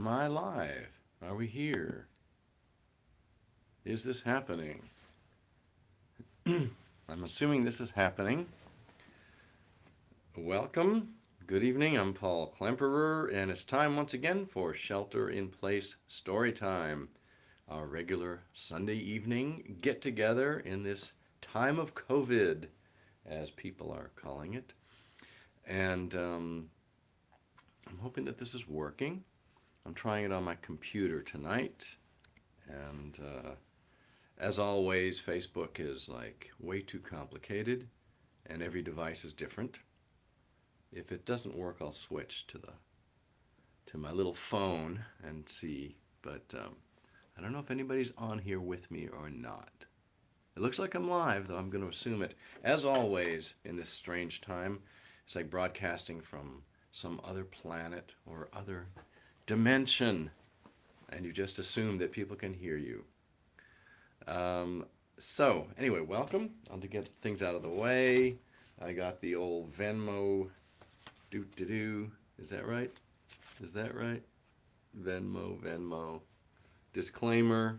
Am I live? Are we here? Is this happening? I'm assuming this is happening. Welcome. Good evening. I'm Paul Klemperer, and it's time once again for Shelter in Place Storytime, our regular Sunday evening get together in this time of COVID, as people are calling it. And I'm hoping that this is working. I'm trying it on my computer tonight, and as always, Facebook is like way too complicated, and every device is different. If it doesn't work, I'll switch to my little phone and see. But I don't know if anybody's on here with me or not. It looks like I'm live, though I'm going to assume it. As always, in this strange time, it's like broadcasting from some other planet or other dimension, and you just assume that people can hear you. So, anyway, welcome. On to get things out of the way. I got the old Venmo do. Is that right? Is that right? Venmo. Disclaimer,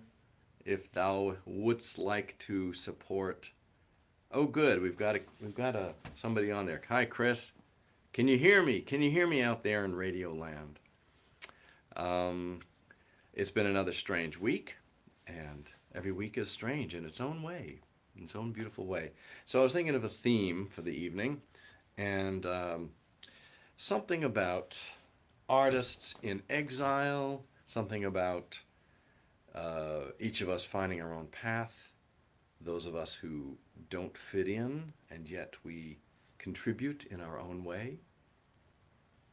if thou wouldst like to support. Oh, good. We've got somebody on there. Hi, Chris. Can you hear me? Can you hear me out there in Radio Land? It's been another strange week, and every week is strange in its own way, in its own beautiful way. So I was thinking of a theme for the evening, and something about artists in exile, something about each of us finding our own path, those of us who don't fit in, and yet we contribute in our own way.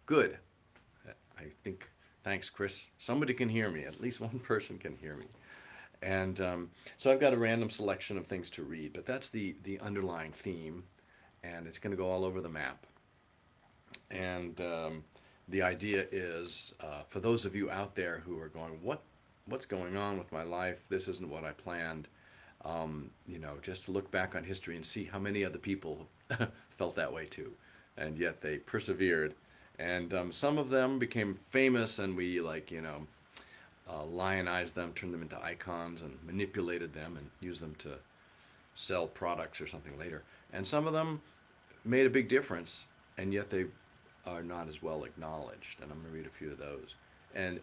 Good. I think, thanks, Chris. Somebody can hear me. At least one person can hear me. And so I've got a random selection of things to read, but that's the underlying theme, and it's going to go all over the map. And the idea is, for those of you out there who are going, what's going on with my life? This isn't what I planned. Just to look back on history and see how many other people felt that way too, and yet they persevered. And some of them became famous, and we lionized them, turned them into icons, and manipulated them and used them to sell products or something later. And some of them made a big difference, and yet they are not as well acknowledged. And I'm going to read a few of those. And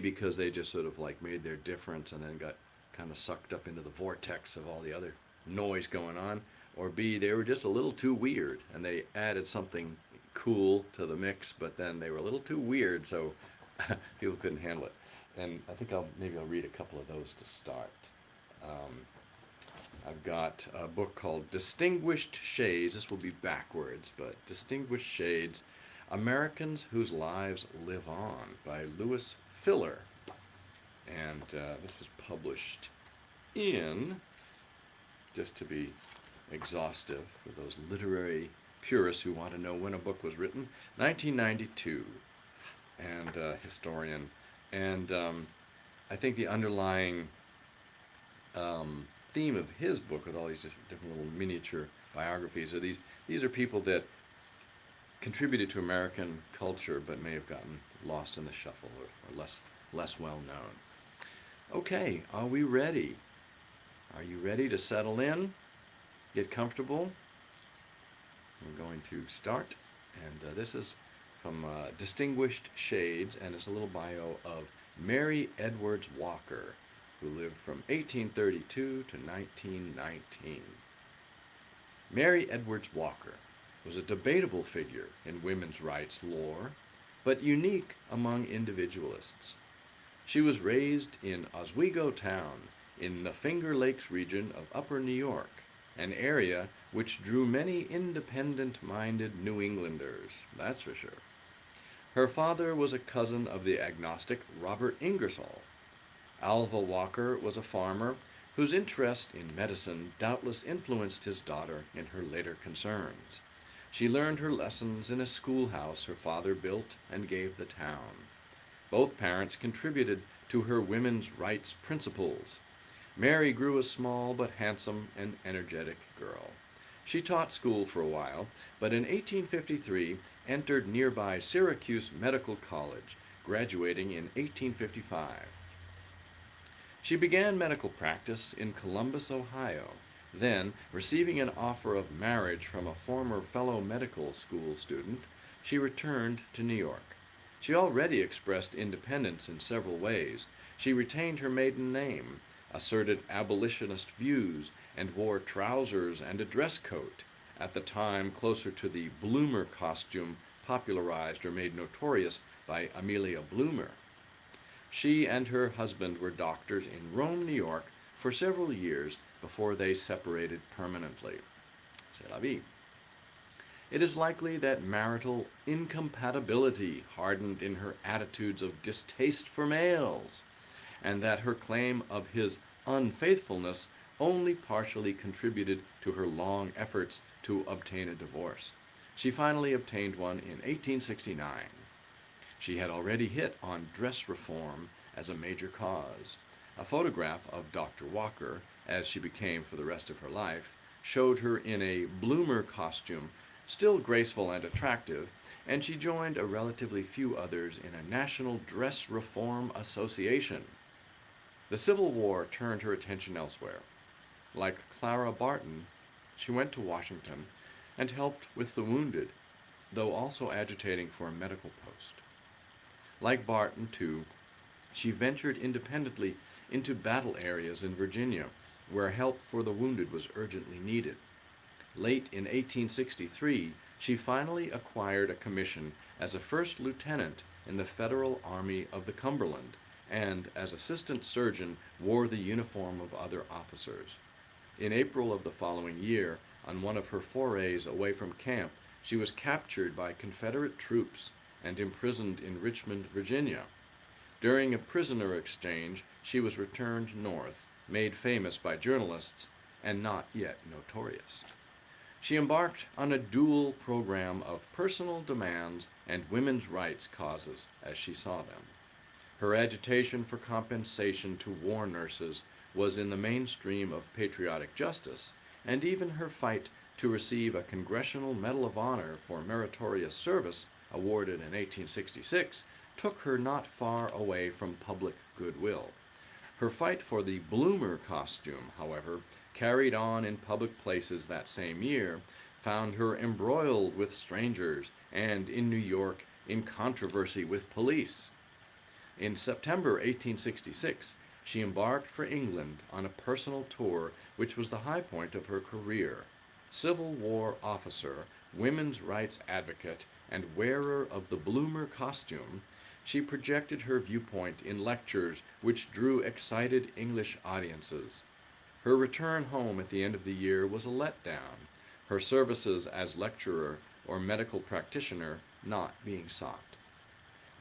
because they just sort of like made their difference and then got kind of sucked up into the vortex of all the other noise going on. Or B, they were just a little too weird, and they added something cool to the mix, but then they were a little too weird, so people couldn't handle it. And I think I'll read a couple of those to start. I've got a book called Distinguished Shades. This will be backwards, but Distinguished Shades, Americans Whose Lives Live On by Louis Filler. And this was published in, just to be exhaustive for those literary purists who want to know when a book was written, 1992, and historian. And I think the underlying theme of his book, with all these different little miniature biographies, are these are people that contributed to American culture but may have gotten lost in the shuffle or less well known. Okay, are we ready? Are you ready to settle in? Get comfortable? We're going to start, and this is from Distinguished Shades, and it's a little bio of Mary Edwards Walker, who lived from 1832 to 1919. Mary Edwards Walker was a debatable figure in women's rights lore, but unique among individualists. She was raised in Oswego Town in the Finger Lakes region of Upper New York, an area which drew many independent-minded New Englanders, that's for sure. Her father was a cousin of the agnostic Robert Ingersoll. Alva Walker was a farmer whose interest in medicine doubtless influenced his daughter in her later concerns. She learned her lessons in a schoolhouse her father built and gave the town. Both parents contributed to her women's rights principles. Mary grew a small but handsome and energetic girl. She taught school for a while, but in 1853 entered nearby Syracuse Medical College, graduating in 1855. She began medical practice in Columbus, Ohio. Then, receiving an offer of marriage from a former fellow medical school student, she returned to New York. She already expressed independence in several ways. She retained her maiden name, asserted abolitionist views, and wore trousers and a dress coat, at the time closer to the bloomer costume popularized or made notorious by Amelia Bloomer. She and her husband were doctors in Rome, New York, for several years before they separated permanently. C'est la vie. It is likely that marital incompatibility hardened in her attitudes of distaste for males, and that her claim of his unfaithfulness only partially contributed to her long efforts to obtain a divorce. She finally obtained one in 1869. She had already hit on dress reform as a major cause. A photograph of Dr. Walker, as she became for the rest of her life, showed her in a bloomer costume, still graceful and attractive, and she joined a relatively few others in a National Dress Reform Association. The Civil War turned her attention elsewhere. Like Clara Barton, she went to Washington and helped with the wounded, though also agitating for a medical post. Like Barton, too, she ventured independently into battle areas in Virginia, where help for the wounded was urgently needed. Late in 1863, she finally acquired a commission as a first lieutenant in the Federal Army of the Cumberland, and as assistant surgeon wore the uniform of other officers. In April of the following year, on one of her forays away from camp, she was captured by Confederate troops and imprisoned in Richmond, Virginia. During a prisoner exchange, she was returned north, made famous by journalists, and not yet notorious. She embarked on a dual program of personal demands and women's rights causes as she saw them. Her agitation for compensation to war nurses was in the mainstream of patriotic justice, and even her fight to receive a Congressional Medal of Honor for meritorious service, awarded in 1866, took her not far away from public goodwill. Her fight for the bloomer costume, however, carried on in public places that same year, found her embroiled with strangers and in New York in controversy with police. In September 1866, she embarked for England on a personal tour which was the high point of her career. Civil War officer, women's rights advocate, and wearer of the bloomer costume, she projected her viewpoint in lectures which drew excited English audiences. Her return home at the end of the year was a letdown, her services as lecturer or medical practitioner not being sought.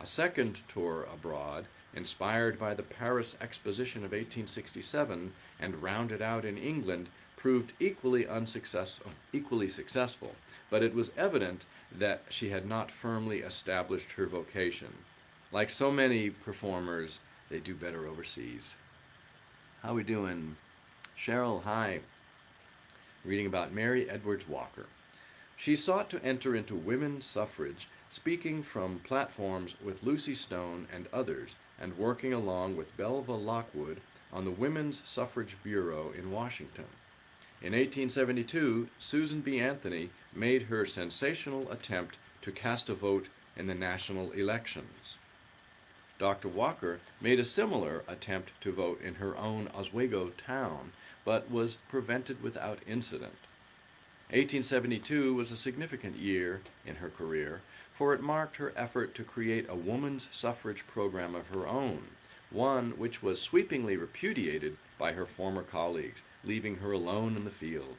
A second tour abroad, inspired by the Paris Exposition of 1867 and rounded out in England, proved equally successful, but it was evident that she had not firmly established her vocation. Like so many performers, they do better overseas. How we doing? Cheryl, hi. Reading about Mary Edwards Walker. She sought to enter into women's suffrage, speaking from platforms with Lucy Stone and others, and working along with Belva Lockwood on the Women's Suffrage Bureau in Washington. In 1872, Susan B. Anthony made her sensational attempt to cast a vote in the national elections. Dr. Walker made a similar attempt to vote in her own Oswego town, but was prevented without incident. 1872 was a significant year in her career, for it marked her effort to create a woman's suffrage program of her own, one which was sweepingly repudiated by her former colleagues, leaving her alone in the field.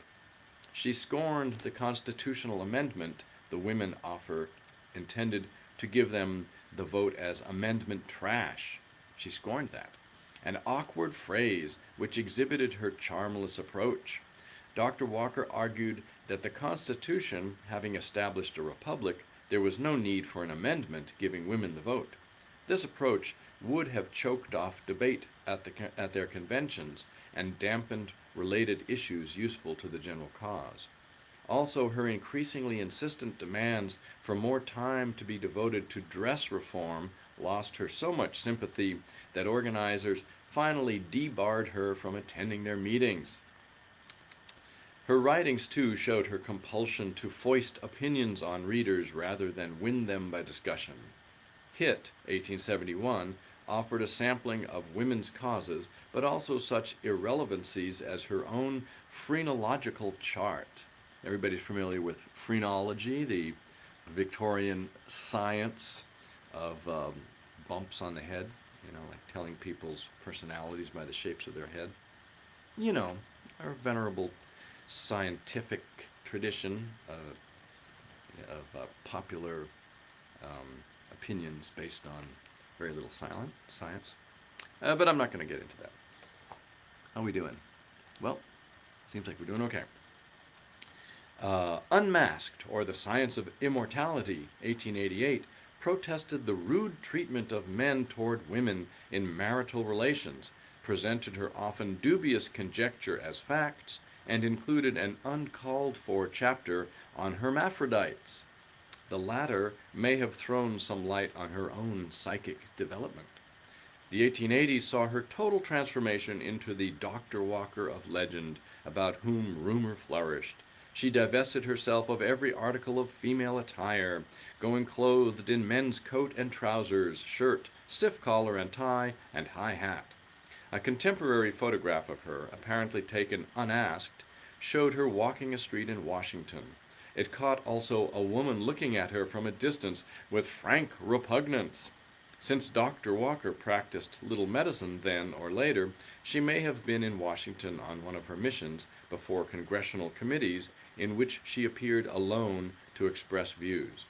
She scorned the constitutional amendment the women offer intended to give them the vote as amendment trash. She scorned that, an awkward phrase which exhibited her charmless approach. Dr. Walker argued that the Constitution, having established a republic, there was no need for an amendment giving women the vote. This approach would have choked off debate at their conventions and dampened related issues useful to the general cause. Also, her increasingly insistent demands for more time to be devoted to dress reform lost her so much sympathy that organizers finally debarred her from attending their meetings. Her writings, too, showed her compulsion to foist opinions on readers rather than win them by discussion. Hit, 1871, offered a sampling of women's causes, but also such irrelevancies as her own phrenological chart. Everybody's familiar with phrenology, the Victorian science of bumps on the head, like telling people's personalities by the shapes of their head. Our venerable scientific tradition of popular opinions based on very little science. But I'm not going to get into that. How are we doing? Well, seems like we're doing okay. Unmasked, or The Science of Immortality, 1888, protested the rude treatment of men toward women in marital relations, presented her often dubious conjecture as facts, and included an uncalled-for chapter on hermaphrodites. The latter may have thrown some light on her own psychic development. The 1880s saw her total transformation into the Dr. Walker of legend, about whom rumor flourished. She divested herself of every article of female attire, going clothed in men's coat and trousers, shirt, stiff collar and tie, and high hat. A contemporary photograph of her, apparently taken unasked, showed her walking a street in Washington. It caught also a woman looking at her from a distance with frank repugnance. Since Dr. Walker practiced little medicine then or later, she may have been in Washington on one of her missions before congressional committees in which she appeared alone to express views.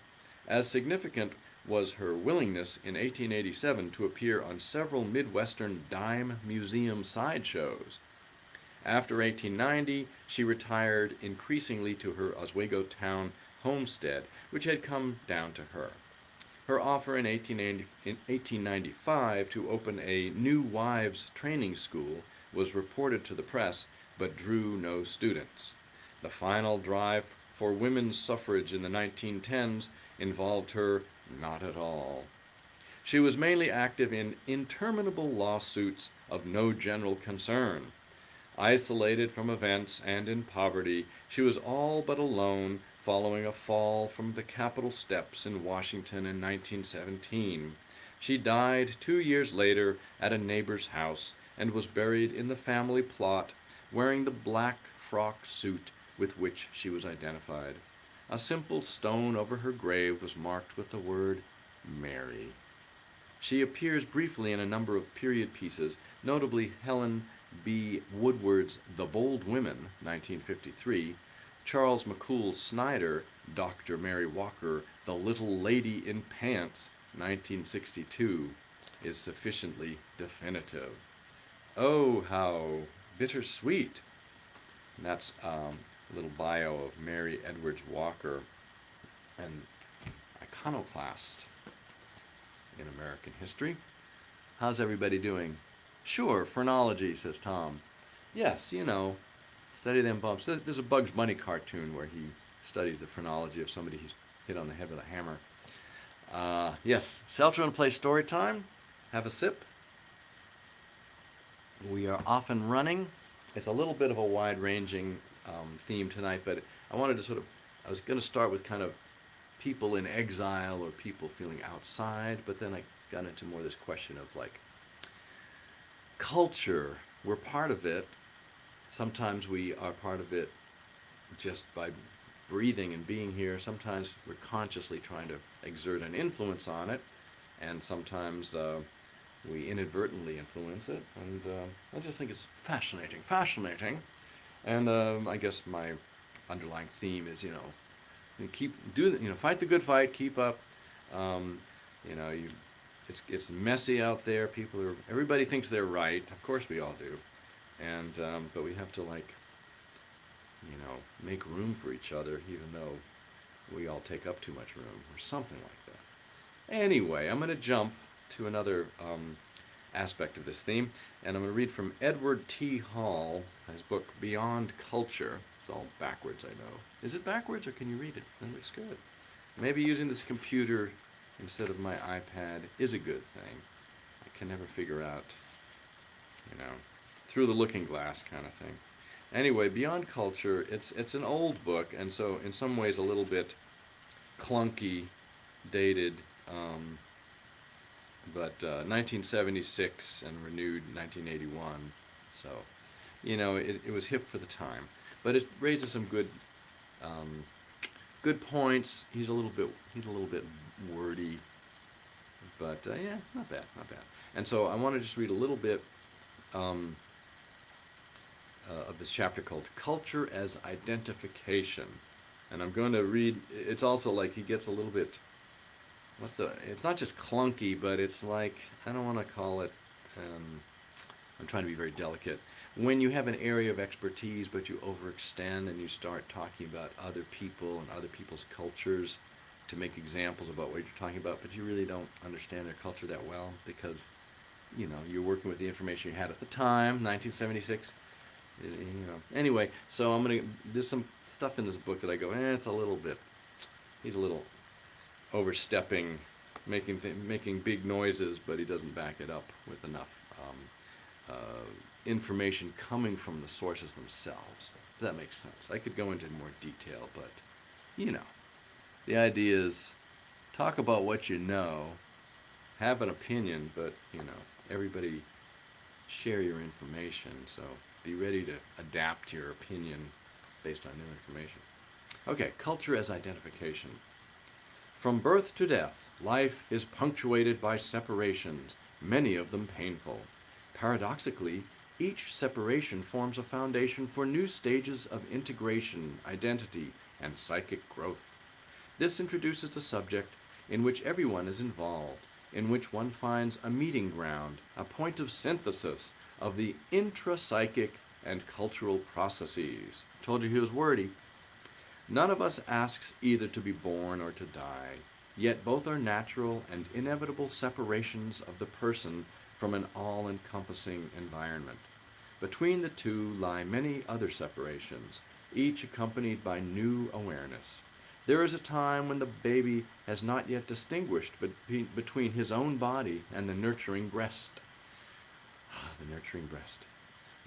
As significant was her willingness in 1887 to appear on several Midwestern dime museum sideshows. After 1890, she retired increasingly to her Oswego town homestead, which had come down to her. Her offer in 1895 to open a new wives' training school was reported to the press, but drew no students. The final drive for women's suffrage in the 1910s involved her not at all. She was mainly active in interminable lawsuits of no general concern. Isolated from events and in poverty, she was all but alone following a fall from the Capitol steps in Washington in 1917. She died 2 years later at a neighbor's house and was buried in the family plot wearing the black frock suit with which she was identified. A simple stone over her grave was marked with the word Mary. She appears briefly in a number of period pieces, notably Helen B. Woodward's The Bold Women, 1953, Charles McCool Snyder, Dr. Mary Walker, The Little Lady in Pants, 1962, is sufficiently definitive. Oh, how bittersweet. And that's a little bio of Mary Edwards Walker, an iconoclast in American history. How's everybody doing? Sure, phrenology, says Tom. Yes, study them bumps. There's a Bugs Bunny cartoon where he studies the phrenology of somebody he's hit on the head with a hammer. Yes, Seltzer and play Storytime. Have a sip. We are off and running. It's a little bit of a wide-ranging theme tonight, but I wanted to I was going to start with kind of people in exile or people feeling outside, but then I got into more this question of culture. We're part of it. Sometimes we are part of it just by breathing and being here. Sometimes we're consciously trying to exert an influence on it, and sometimes we inadvertently influence it. And I just think it's fascinating. And I guess my underlying theme is, fight the good fight, keep up. It's messy out there. Everybody thinks they're right. Of course we all do. And but we have to make room for each other, even though we all take up too much room, or something like that. Anyway, I'm going to jump to another aspect of this theme, and I'm going to read from Edward T. Hall, his book Beyond Culture. It's all backwards, I know. Is it backwards or can you read it? That looks good. Maybe using this computer instead of my iPad is a good thing. I can never figure out, you know, through the looking glass kind of thing. Anyway, Beyond Culture, it's an old book, and so in some ways a little bit clunky, dated, but 1976 and renewed 1981. So, you know, it was hip for the time, but it raises some um, good points. He's a little bit wordy, but yeah, not bad, not bad. And so I want to just read a little bit um, of this chapter called "Culture as Identification," and I'm going to read. It's also like he gets a little bit. It's not just clunky, but it's like, I don't want to call it. I'm trying to be very delicate. When you have an area of expertise, but you overextend and you start talking about other people and other people's cultures to make examples about what you're talking about, but you really don't understand their culture that well because, you know, you're working with the information you had at the time, 1976. You know. Anyway, so there's some stuff in this book that I go, it's a little bit, he's a little overstepping, making big noises, but he doesn't back it up with enough information coming from the sources themselves. If that makes sense. I could go into more detail, but you know, the idea is talk about what you know, have an opinion, but you know, everybody share your information. So be ready to adapt your opinion based on new information. Okay, culture as identification. From birth to death, life is punctuated by separations, many of them painful. Paradoxically, each separation forms a foundation for new stages of integration, identity, and psychic growth. This introduces a subject in which everyone is involved, in which one finds a meeting ground, a point of synthesis of the intrapsychic and cultural processes. Told you he was wordy. None of us asks either to be born or to die, yet both are natural and inevitable separations of the person from an all-encompassing environment. Between the two lie many other separations, each accompanied by new awareness. There is a time when the baby has not yet distinguished between his own body and the nurturing breast. The nurturing breast.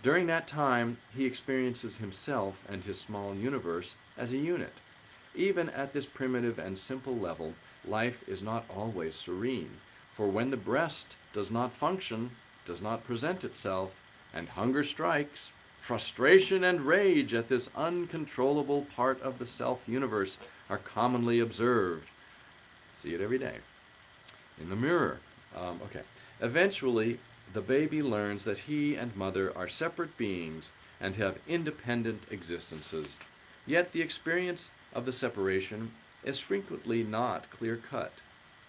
During that time, he experiences himself and his small universe as a unit. Even at this primitive and simple level, life is not always serene, for when the breast does not function, does not present itself, and hunger strikes, frustration and rage at this uncontrollable part of the self-universe are commonly observed. See it every day. In the mirror. Okay. Eventually, the baby learns that he and mother are separate beings and have independent existences. Yet the experience of the separation is frequently not clear-cut.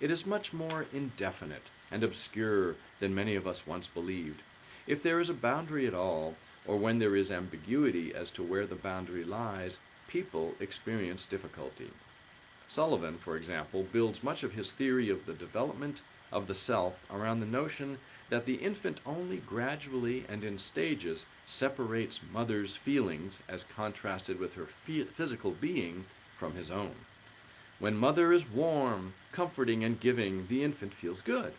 It is much more indefinite and obscure than many of us once believed. If there is a boundary at all, or when there is ambiguity as to where the boundary lies, people experience difficulty. Sullivan, for example, builds much of his theory of the development of the self around the notion that the infant only gradually and in stages separates mother's feelings as contrasted with her physical being from his own. When mother is warm, comforting, and giving, the infant feels good.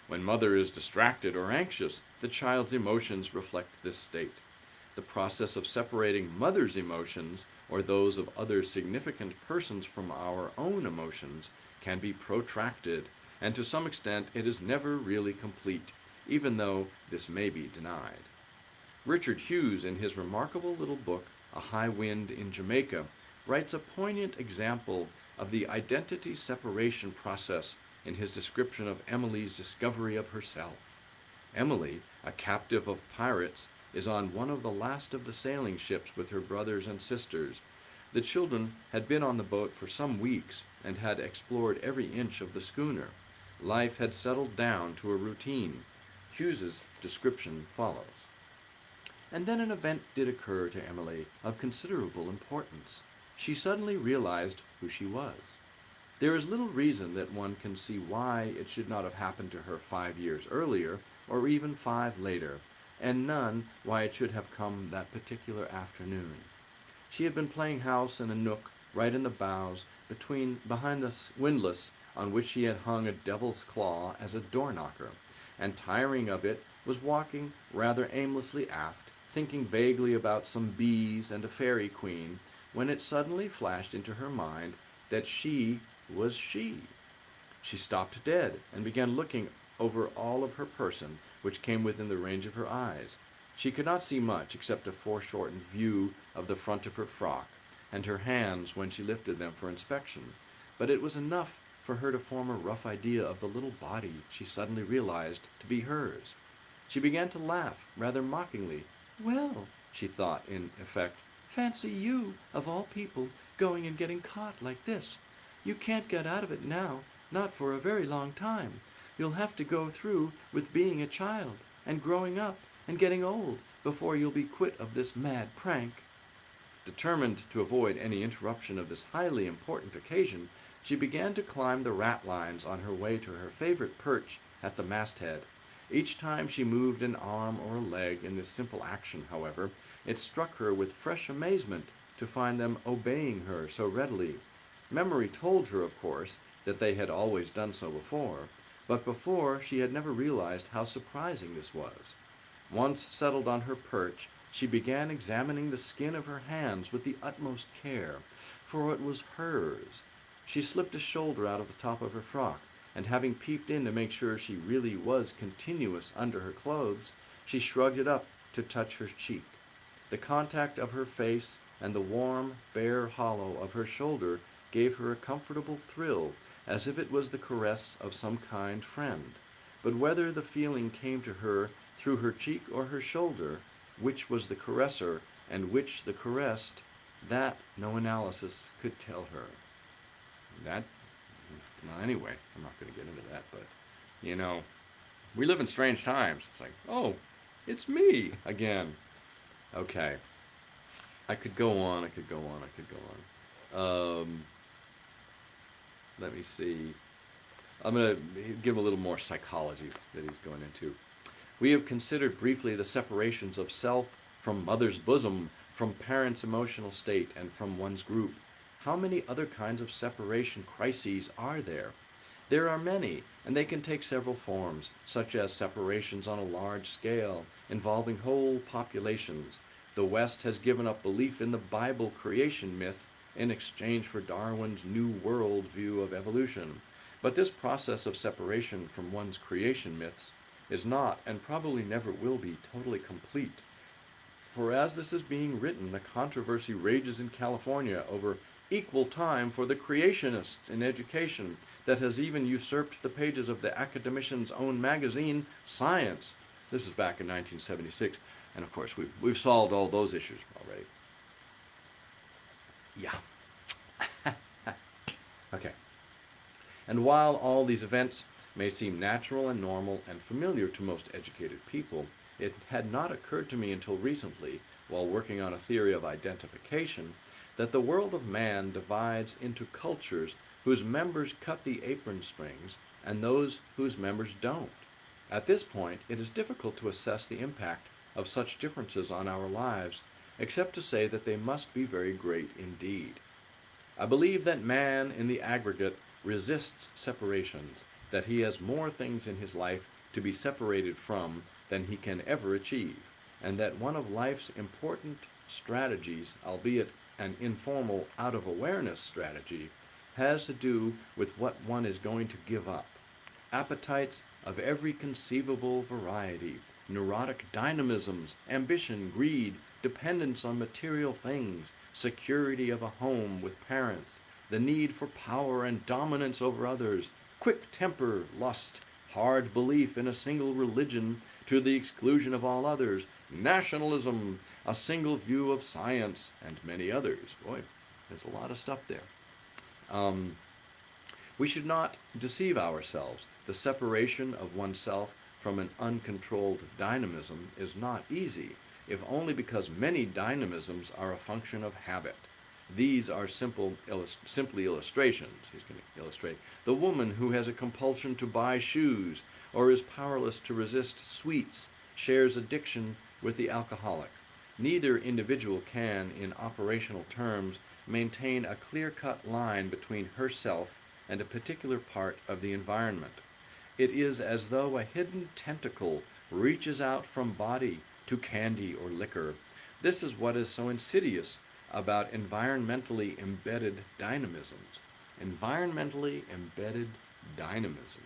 When mother is distracted or anxious, the child's emotions reflect this state. The process of separating mother's emotions or those of other significant persons from our own emotions can be protracted, and to some extent it is never really complete, even though this may be denied. Richard Hughes, in his remarkable little book, A High Wind in Jamaica, writes a poignant example of the identity separation process in his description of Emily's discovery of herself. Emily, a captive of pirates, is on one of the last of the sailing ships with her brothers and sisters. The children had been on the boat for some weeks and had explored every inch of the schooner. Life had settled down to a routine. Hughes's description follows. And then an event did occur to Emily of considerable importance. She suddenly realized who she was. There is little reason that one can see why it should not have happened to her 5 years earlier, or even 5 later, and none why it should have come that particular afternoon. She had been playing house in a nook right in the bows behind the windlass on which she had hung a devil's claw as a door knocker, and tiring of it, was walking rather aimlessly aft, thinking vaguely about some bees and a fairy queen, when it suddenly flashed into her mind that she was she. She stopped dead and began looking over all of her person, which came within the range of her eyes. She could not see much except a foreshortened view of the front of her frock, and her hands when she lifted them for inspection, but it was enough for her to form a rough idea of the little body she suddenly realized to be hers. She began to laugh, rather mockingly. "Well," she thought, in effect, "fancy you, of all people, going and getting caught like this. You can't get out of it now, not for a very long time. You'll have to go through with being a child, and growing up, and getting old, before you'll be quit of this mad prank." Determined to avoid any interruption of this highly important occasion, she began to climb the ratlines on her way to her favorite perch at the masthead. Each time she moved an arm or a leg in this simple action, however, it struck her with fresh amazement to find them obeying her so readily. Memory told her, of course, that they had always done so before, but before she had never realized how surprising this was. Once settled on her perch, she began examining the skin of her hands with the utmost care, for it was hers. She slipped a shoulder out of the top of her frock, and having peeped in to make sure she really was continuous under her clothes, she shrugged it up to touch her cheek. The contact of her face and the warm, bare hollow of her shoulder gave her a comfortable thrill, as if it was the caress of some kind friend. But whether the feeling came to her through her cheek or her shoulder, which was the caresser and which the caressed, that no analysis could tell her. Well, anyway, I'm not going to get into that, but, we live in strange times. It's like, oh, it's me again. Okay. I could go on. Let me see. I'm going to give a little more psychology that he's going into. We have considered briefly the separations of self from mother's bosom, from parents' emotional state, and from one's group. How many other kinds of separation crises are there? There are many, and they can take several forms, such as separations on a large scale, involving whole populations. The West has given up belief in the Bible creation myth in exchange for Darwin's New World view of evolution. But this process of separation from one's creation myths is not, and probably never will be, totally complete. For as this is being written, a controversy rages in California over equal time for the creationists in education that has even usurped the pages of the academician's own magazine, Science. This is back in 1976, and of course we've solved all those issues already. Yeah. Okay. And while all these events may seem natural and normal and familiar to most educated people, it had not occurred to me until recently, while working on a theory of identification, that the world of man divides into cultures whose members cut the apron strings and those whose members don't. At this point, it is difficult to assess the impact of such differences on our lives, except to say that they must be very great indeed. I believe that man, in the aggregate, resists separations, that he has more things in his life to be separated from than he can ever achieve, and that one of life's important strategies, albeit an informal out-of-awareness strategy, has to do with what one is going to give up. Appetites of every conceivable variety, neurotic dynamisms, ambition, greed, dependence on material things, security of a home with parents, the need for power and dominance over others, quick temper, lust, hard belief in a single religion to the exclusion of all others, nationalism, a single view of science, and many others. Boy, there's a lot of stuff there. We should not deceive ourselves. The separation of oneself from an uncontrolled dynamism is not easy, if only because many dynamisms are a function of habit. These are simply illustrations. He's going to illustrate the woman who has a compulsion to buy shoes or is powerless to resist sweets shares addiction with the alcoholic. neither individual can, in operational terms, maintain a clear-cut line between herself and a particular part of the environment. It is as though a hidden tentacle reaches out from body to candy or liquor. This is what is so insidious about environmentally embedded dynamisms. Environmentally embedded dynamisms.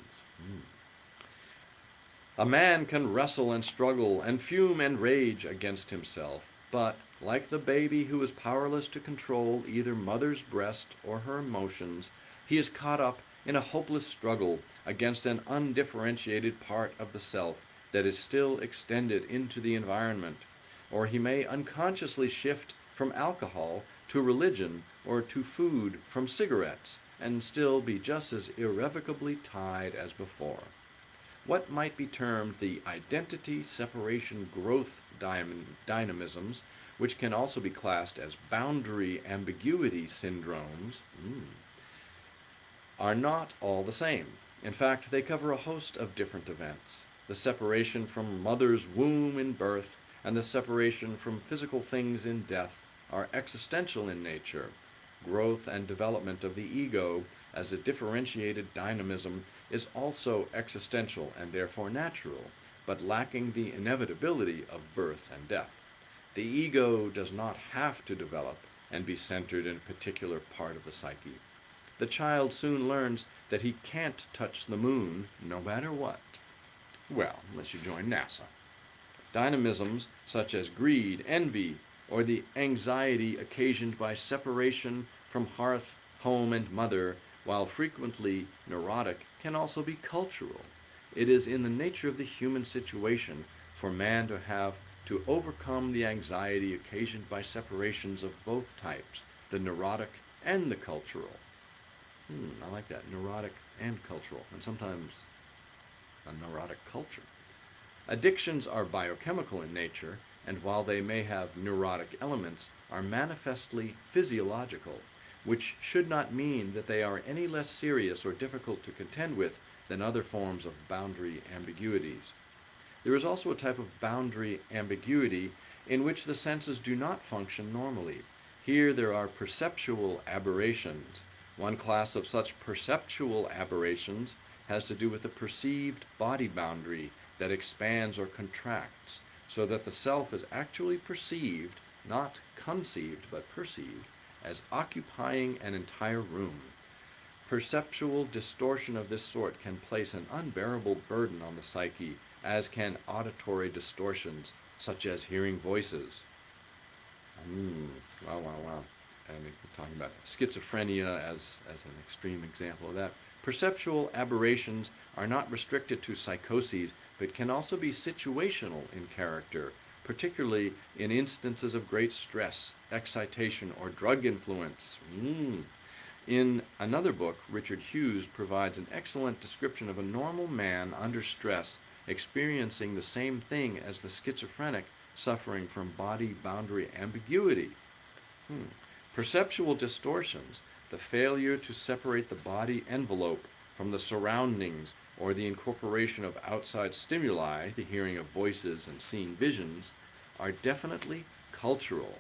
A man can wrestle and struggle and fume and rage against himself, but, like the baby who is powerless to control either mother's breast or her emotions, he is caught up in a hopeless struggle against an undifferentiated part of the self that is still extended into the environment. Or he may unconsciously shift from alcohol to religion or to food from cigarettes and still be just as irrevocably tied as before. What might be termed the identity separation growth dynamisms, which can also be classed as boundary ambiguity syndromes, are not all the same. In fact, they cover a host of different events. The separation from mother's womb in birth and the separation from physical things in death are existential in nature. Growth and development of the ego as a differentiated dynamism is also existential and therefore natural, but lacking the inevitability of birth and death. The ego does not have to develop and be centered in a particular part of the psyche. The child soon learns that he can't touch the moon no matter what. Well, unless you join NASA. Dynamisms such as greed, envy, or the anxiety occasioned by separation from hearth, home, and mother, while frequently neurotic, can also be cultural. It is in the nature of the human situation for man to have to overcome the anxiety occasioned by separations of both types, the neurotic and the cultural. I like that, neurotic and cultural, and sometimes a neurotic culture. Addictions are biochemical in nature, and while they may have neurotic elements, are manifestly physiological, which should not mean that they are any less serious or difficult to contend with than other forms of boundary ambiguities. There is also a type of boundary ambiguity in which the senses do not function normally. Here there are perceptual aberrations. One class of such perceptual aberrations has to do with the perceived body boundary that expands or contracts, so that the self is actually perceived, not conceived, but perceived, as occupying an entire room. Perceptual distortion of this sort can place an unbearable burden on the psyche, as can auditory distortions, such as hearing voices. Wow. And we're talking about schizophrenia as an extreme example of that. Perceptual aberrations are not restricted to psychoses, but can also be situational in character, particularly in instances of great stress, excitation, or drug influence. In another book, Richard Hughes provides an excellent description of a normal man under stress experiencing the same thing as the schizophrenic suffering from body boundary ambiguity. Perceptual distortions, the failure to separate the body envelope from the surroundings or the incorporation of outside stimuli, the hearing of voices and seeing visions, are definitely cultural.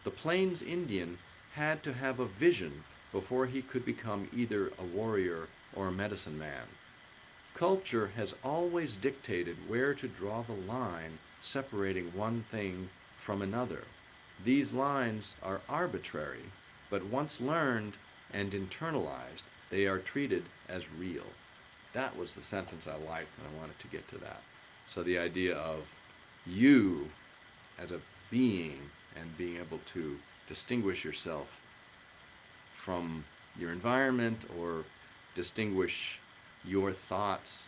The Plains Indian had to have a vision before he could become either a warrior or a medicine man. Culture has always dictated where to draw the line separating one thing from another. These lines are arbitrary, but once learned and internalized, they are treated as real. That was the sentence I liked, and I wanted to get to that. So the idea of you as a being and being able to distinguish yourself from your environment, or distinguish your thoughts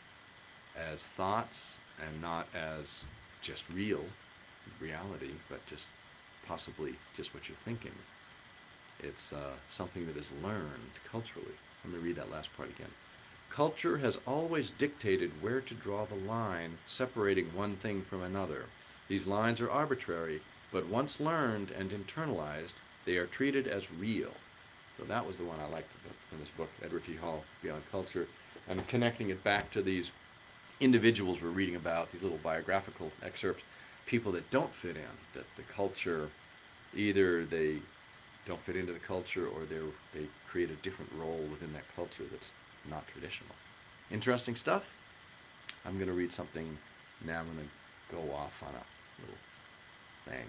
as thoughts and not as just reality, but just possibly just what you're thinking. It's something that is learned culturally. Let me read that last part again. Culture has always dictated where to draw the line separating one thing from another. These lines are arbitrary, but once learned and internalized, they are treated as real. So that was the one I liked in this book, Edward T. Hall, Beyond Culture, and connecting it back to these individuals we're reading about, these little biographical excerpts. people that don't fit in, that the culture, either they don't fit into the culture or they create a different role within that culture that's not traditional. Interesting stuff. I'm going to read something now. I'm going to go off on a little thing.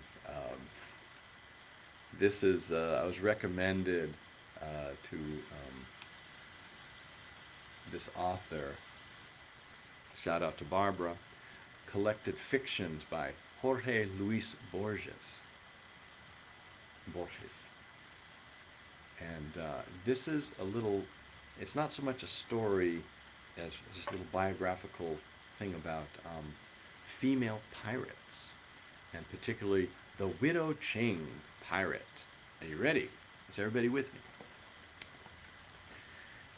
This is, I was recommended to this author, shout out to Barbara, Collected Fictions by Jorge Luis Borges. And this is a little, it's not so much a story as just a little biographical thing about female pirates, and particularly the Widow Ching pirate. Are you ready? Is everybody with me?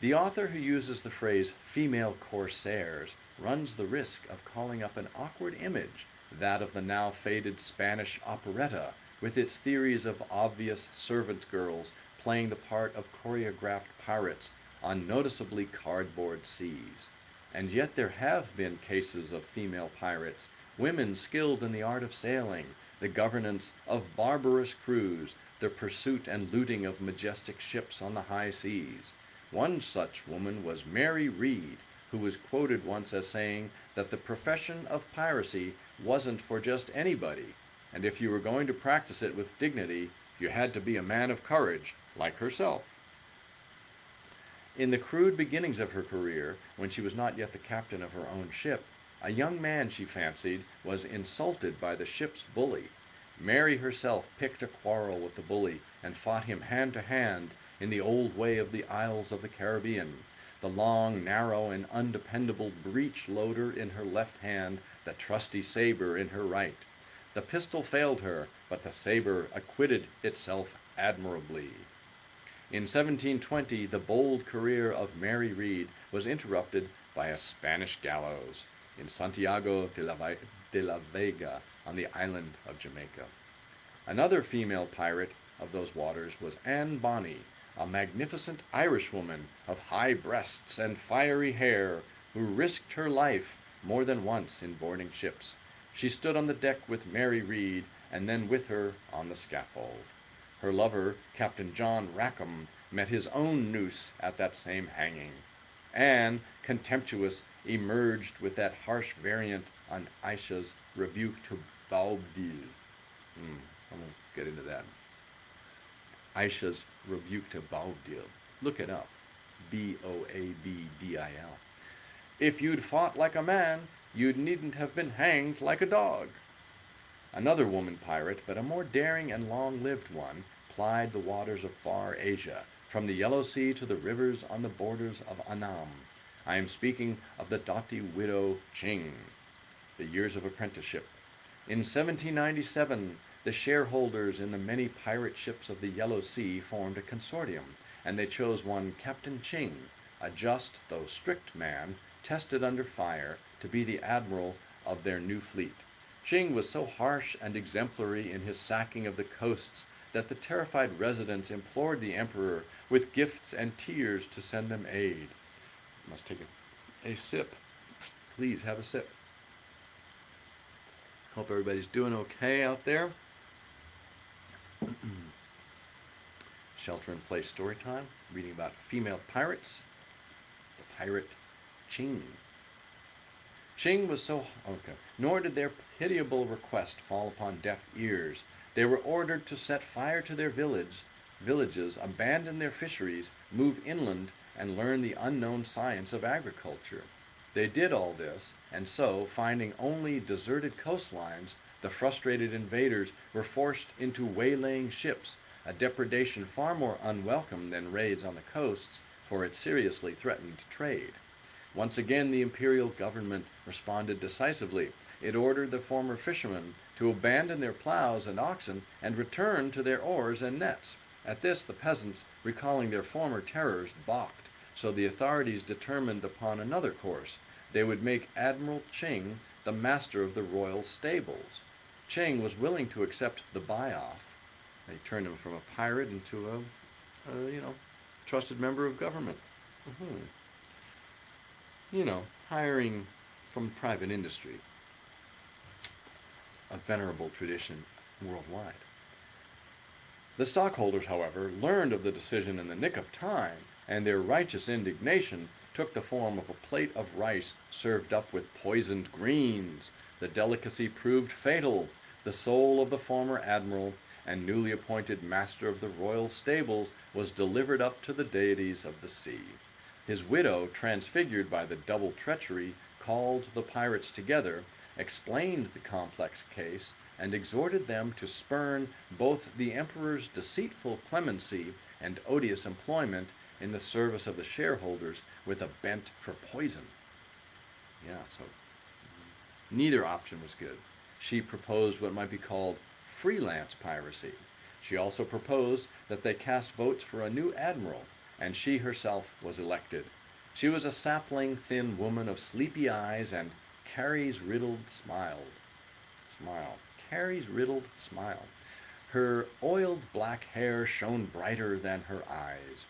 The author who uses the phrase female corsairs runs the risk of calling up an awkward image, that of the now faded Spanish operetta, with its theories of obvious servant girls playing the part of choreographed pirates on noticeably cardboard seas. And yet there have been cases of female pirates, women skilled in the art of sailing, the governance of barbarous crews, the pursuit and looting of majestic ships on the high seas. One such woman was Mary Read, who was quoted once as saying that the profession of piracy wasn't for just anybody, and if you were going to practice it with dignity, you had to be a man of courage, like herself. In the crude beginnings of her career, when she was not yet the captain of her own ship, a young man, she fancied, was insulted by the ship's bully. Mary herself picked a quarrel with the bully and fought him hand to hand in the old way of the Isles of the Caribbean, the long, narrow, and undependable breech loader in her left hand, the trusty saber in her right. The pistol failed her, but the saber acquitted itself admirably. In 1720, the bold career of Mary Read was interrupted by a Spanish gallows in Santiago de la Vega on the island of Jamaica. Another female pirate of those waters was Anne Bonny, a magnificent Irishwoman of high breasts and fiery hair, who risked her life more than once in boarding ships. She stood on the deck with Mary Read, and then with her on the scaffold. Her lover, Captain John Rackham, met his own noose at that same hanging. Anne, contemptuous, emerged with that harsh variant on Aisha's rebuke to Boabdil. I'm going to get into that. Aisha's rebuke to Boabdil. Look it up. Boabdil. If you'd fought like a man, you needn't have been hanged like a dog. Another woman pirate, but a more daring and long-lived one, plied the waters of far Asia, from the Yellow Sea to the rivers on the borders of Annam. I am speaking of the doughty widow Ching. The years of apprenticeship. In 1797, the shareholders in the many pirate ships of the Yellow Sea formed a consortium, and they chose one Captain Ching, a just though strict man, tested under fire, to be the admiral of their new fleet. Ching was so harsh and exemplary in his sacking of the coasts that the terrified residents implored the emperor with gifts and tears to send them aid. Must take a sip. Please have a sip. Hope everybody's doing okay out there. Shelter in Place Storytime, reading about female pirates. The pirate Ching. Ching was so... Nor did their pitiable request fall upon deaf ears. They were ordered to set fire to their villages, abandon their fisheries, move inland, and learn the unknown science of agriculture. They did all this, and so, finding only deserted coastlines, the frustrated invaders were forced into waylaying ships, a depredation far more unwelcome than raids on the coasts, for it seriously threatened trade. Once again, the imperial government responded decisively. It ordered the former fishermen to abandon their plows and oxen and return to their oars and nets. At this, the peasants, recalling their former terrors, balked, so the authorities determined upon another course. They would make Admiral Ching the master of the royal stables. Ching was willing to accept the buy-off. They turned him from a pirate into a trusted member of government. Hiring from private industry. a venerable tradition worldwide. The stockholders, however, learned of the decision in the nick of time, and their righteous indignation took the form of a plate of rice served up with poisoned greens. The delicacy proved fatal. The soul of the former admiral and newly appointed master of the royal stables was delivered up to the deities of the sea. His widow, transfigured by the double treachery, called the pirates together, explained the complex case, and exhorted them to spurn both the emperor's deceitful clemency and odious employment in the service of the shareholders with a bent for poison. Yeah, so neither option was good. She proposed what might be called freelance piracy. She also proposed that they cast votes for a new admiral, and she herself was elected. She was a sapling, thin woman of sleepy eyes and Carrie's riddled smile. Carrie's riddled smile. Her oiled black hair shone brighter than her eyes.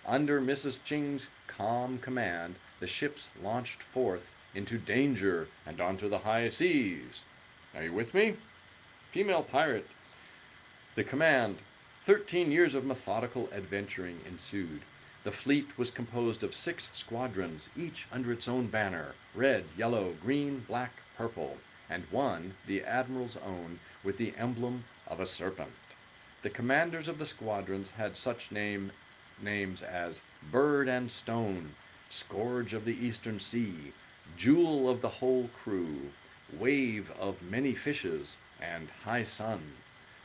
Under Mrs. Ching's calm command, the ships launched forth into danger and onto the high seas. Are you with me? Female pirate. The command. 13 years of methodical adventuring ensued. The fleet was composed of 6 squadrons, each under its own banner, red, yellow, green, black, purple, and one, the admiral's own, with the emblem of a serpent. The commanders of the squadrons had such names as Bird and Stone, Scourge of the Eastern Sea, Jewel of the whole crew, Wave of many fishes, and High Sun.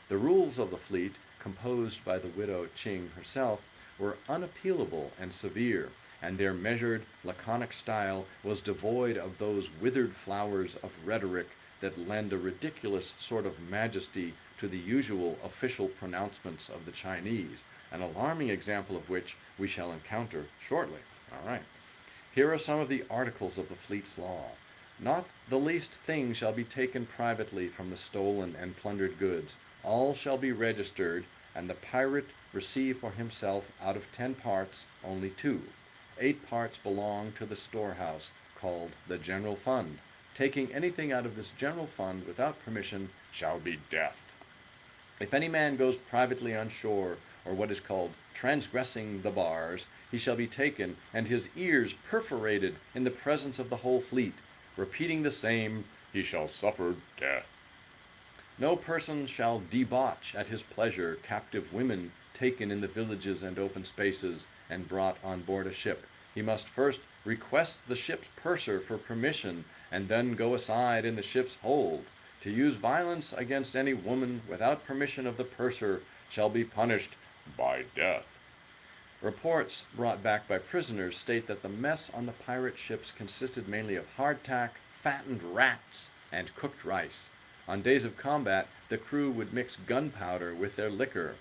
The rules of the fleet, composed by the widow Ching herself, were unappealable and severe, and their measured, laconic style was devoid of those withered flowers of rhetoric that lend a ridiculous sort of majesty to the usual official pronouncements of the Chinese, an alarming example of which we shall encounter shortly. All right. Here are some of the articles of the fleet's law. Not the least thing shall be taken privately from the stolen and plundered goods. All shall be registered, and the pirate receive for himself out of 10 parts only 2. 8 parts belong to the storehouse, called the general fund. Taking anything out of this general fund without permission shall be death. If any man goes privately on shore, or what is called transgressing the bars, he shall be taken, and his ears perforated in the presence of the whole fleet. Repeating the same, he shall suffer death. No person shall debauch at his pleasure captive women taken in the villages and open spaces and brought on board a ship. He must first request the ship's purser for permission, and then go aside in the ship's hold. To use violence against any woman without permission of the purser shall be punished by death. Reports brought back by prisoners state that the mess on the pirate ships consisted mainly of hardtack, fattened rats, and cooked rice. On days of combat, the crew would mix gunpowder with their liquor.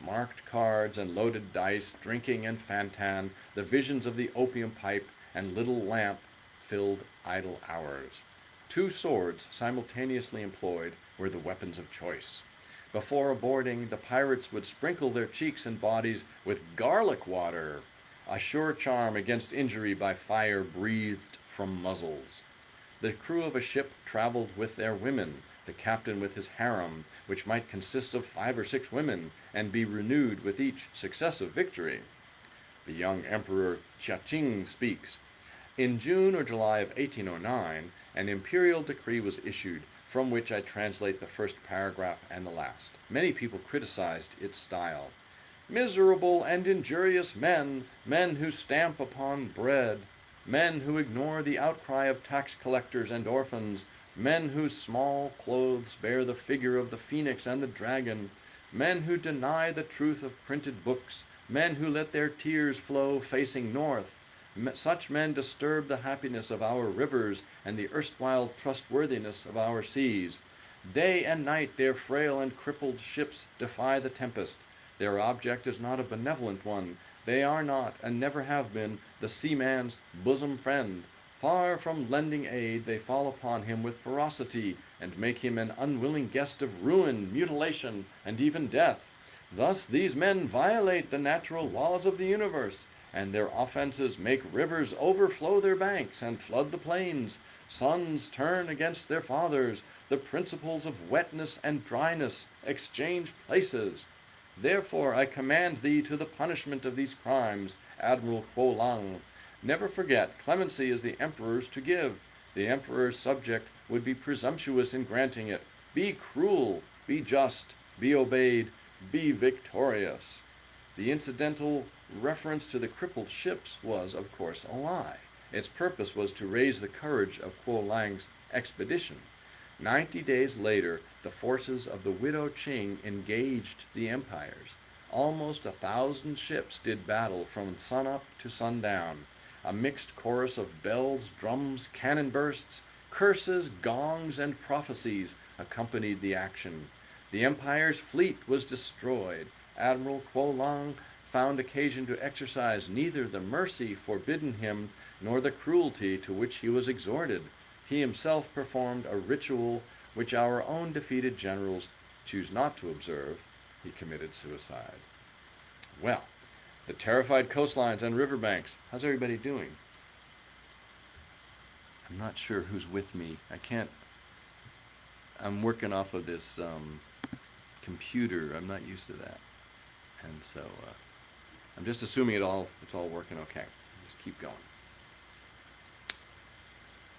Marked cards and loaded dice, drinking and fantan, the visions of the opium pipe and little lamp filled idle hours. 2 swords simultaneously employed were the weapons of choice. Before boarding, the pirates would sprinkle their cheeks and bodies with garlic water, a sure charm against injury by fire breathed from muzzles. The crew of a ship traveled with their women, the captain with his harem, which might consist of 5 or 6 women, and be renewed with each successive victory. The young Emperor Chia-Ching speaks. In June or July of 1809, an imperial decree was issued, from which I translate the first paragraph and the last. Many people criticized its style. Miserable and injurious men, men who stamp upon bread, men who ignore the outcry of tax collectors and orphans, men whose small clothes bear the figure of the phoenix and the dragon, men who deny the truth of printed books, men who let their tears flow facing north. Such men disturb the happiness of our rivers and the erstwhile trustworthiness of our seas. Day and night their frail and crippled ships defy the tempest. Their object is not a benevolent one. They are not, and never have been, the seaman's bosom friend. Far from lending aid, they fall upon him with ferocity, and make him an unwilling guest of ruin, mutilation, and even death. Thus these men violate the natural laws of the universe, and their offenses make rivers overflow their banks and flood the plains. Sons turn against their fathers. The principles of wetness and dryness exchange places. Therefore I command thee to the punishment of these crimes, Admiral Kuo Lang. Never forget, clemency is the emperor's to give. The emperor's subject would be presumptuous in granting it. Be cruel, be just, be obeyed, be victorious. The incidental reference to the crippled ships was, of course, a lie. Its purpose was to raise the courage of Kuo Lang's expedition. 90 days later, the forces of the widow Qing engaged the empires. Almost 1,000 ships did battle from sunup to sundown. A mixed chorus of bells, drums, cannon bursts, curses, gongs, and prophecies accompanied the action. The empire's fleet was destroyed. Admiral Kuo Lang found occasion to exercise neither the mercy forbidden him nor the cruelty to which he was exhorted. He himself performed a ritual which our own defeated generals choose not to observe. He committed suicide. Well, the terrified coastlines and riverbanks. How's everybody doing? I'm not sure who's with me. I'm working off of this computer. I'm not used to that. And so I'm just assuming it's all working okay. Just keep going.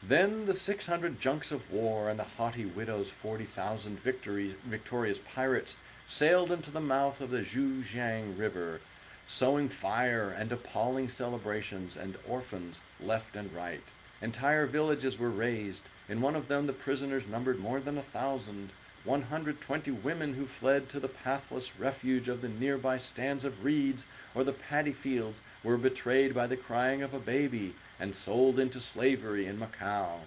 Then the 600 junks of war and the haughty widow's 40,000 victorious pirates sailed into the mouth of the Zhujiang River, sowing fire and appalling celebrations, and orphans left and right. Entire villages were razed. In one of them the prisoners numbered more than 1,000. 120 women who fled to the pathless refuge of the nearby stands of reeds or the paddy fields were betrayed by the crying of a baby and sold into slavery in Macau.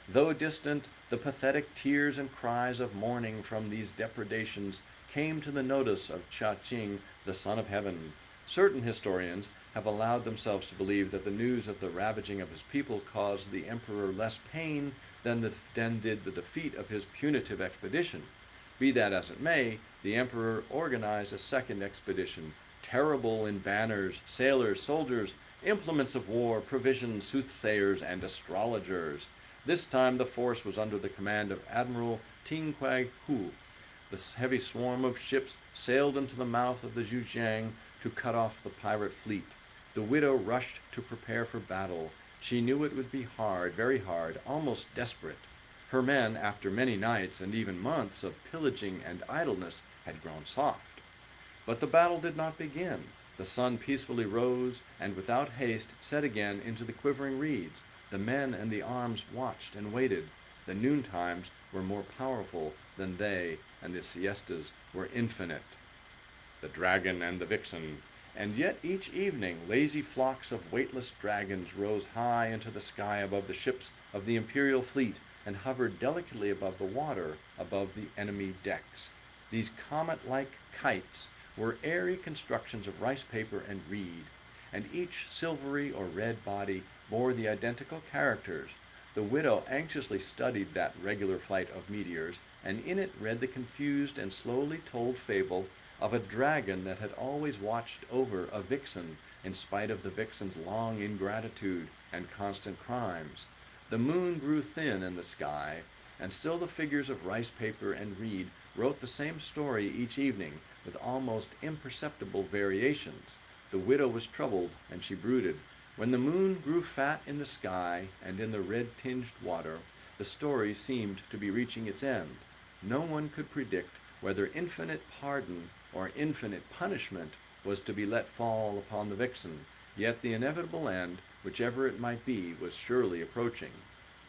Though distant, the pathetic tears and cries of mourning from these depredations came to the notice of Cha Qing, the Son of Heaven. Certain historians have allowed themselves to believe that the news of the ravaging of his people caused the emperor less pain than did the defeat of his punitive expedition. Be that as it may, the emperor organized a second expedition, terrible in banners, sailors, soldiers, implements of war, provisions, soothsayers, and astrologers. This time the force was under the command of Admiral Ting Kwai Hu. The heavy swarm of ships sailed into the mouth of the Zhujiang to cut off the pirate fleet. The widow rushed to prepare for battle. She knew it would be hard, very hard, almost desperate. Her men, after many nights and even months of pillaging and idleness, had grown soft. But the battle did not begin. The sun peacefully rose, and without haste set again into the quivering reeds. The men and the arms watched and waited. The noontimes were more powerful than they, and the siestas were infinite. The dragon and the vixen. And yet each evening lazy flocks of weightless dragons rose high into the sky above the ships of the imperial fleet and hovered delicately above the water, above the enemy decks. These comet-like kites were airy constructions of rice paper and reed, and each silvery or red body bore the identical characters. The widow anxiously studied that regular flight of meteors, and in it read the confused and slowly told fable of a dragon that had always watched over a vixen in spite of the vixen's long ingratitude and constant crimes. The moon grew thin in the sky, and still the figures of rice paper and reed wrote the same story each evening with almost imperceptible variations. The widow was troubled, and she brooded. When the moon grew fat in the sky and in the red-tinged water, the story seemed to be reaching its end. No one could predict whether infinite pardon or infinite punishment was to be let fall upon the vixen, yet the inevitable end, whichever it might be, was surely approaching.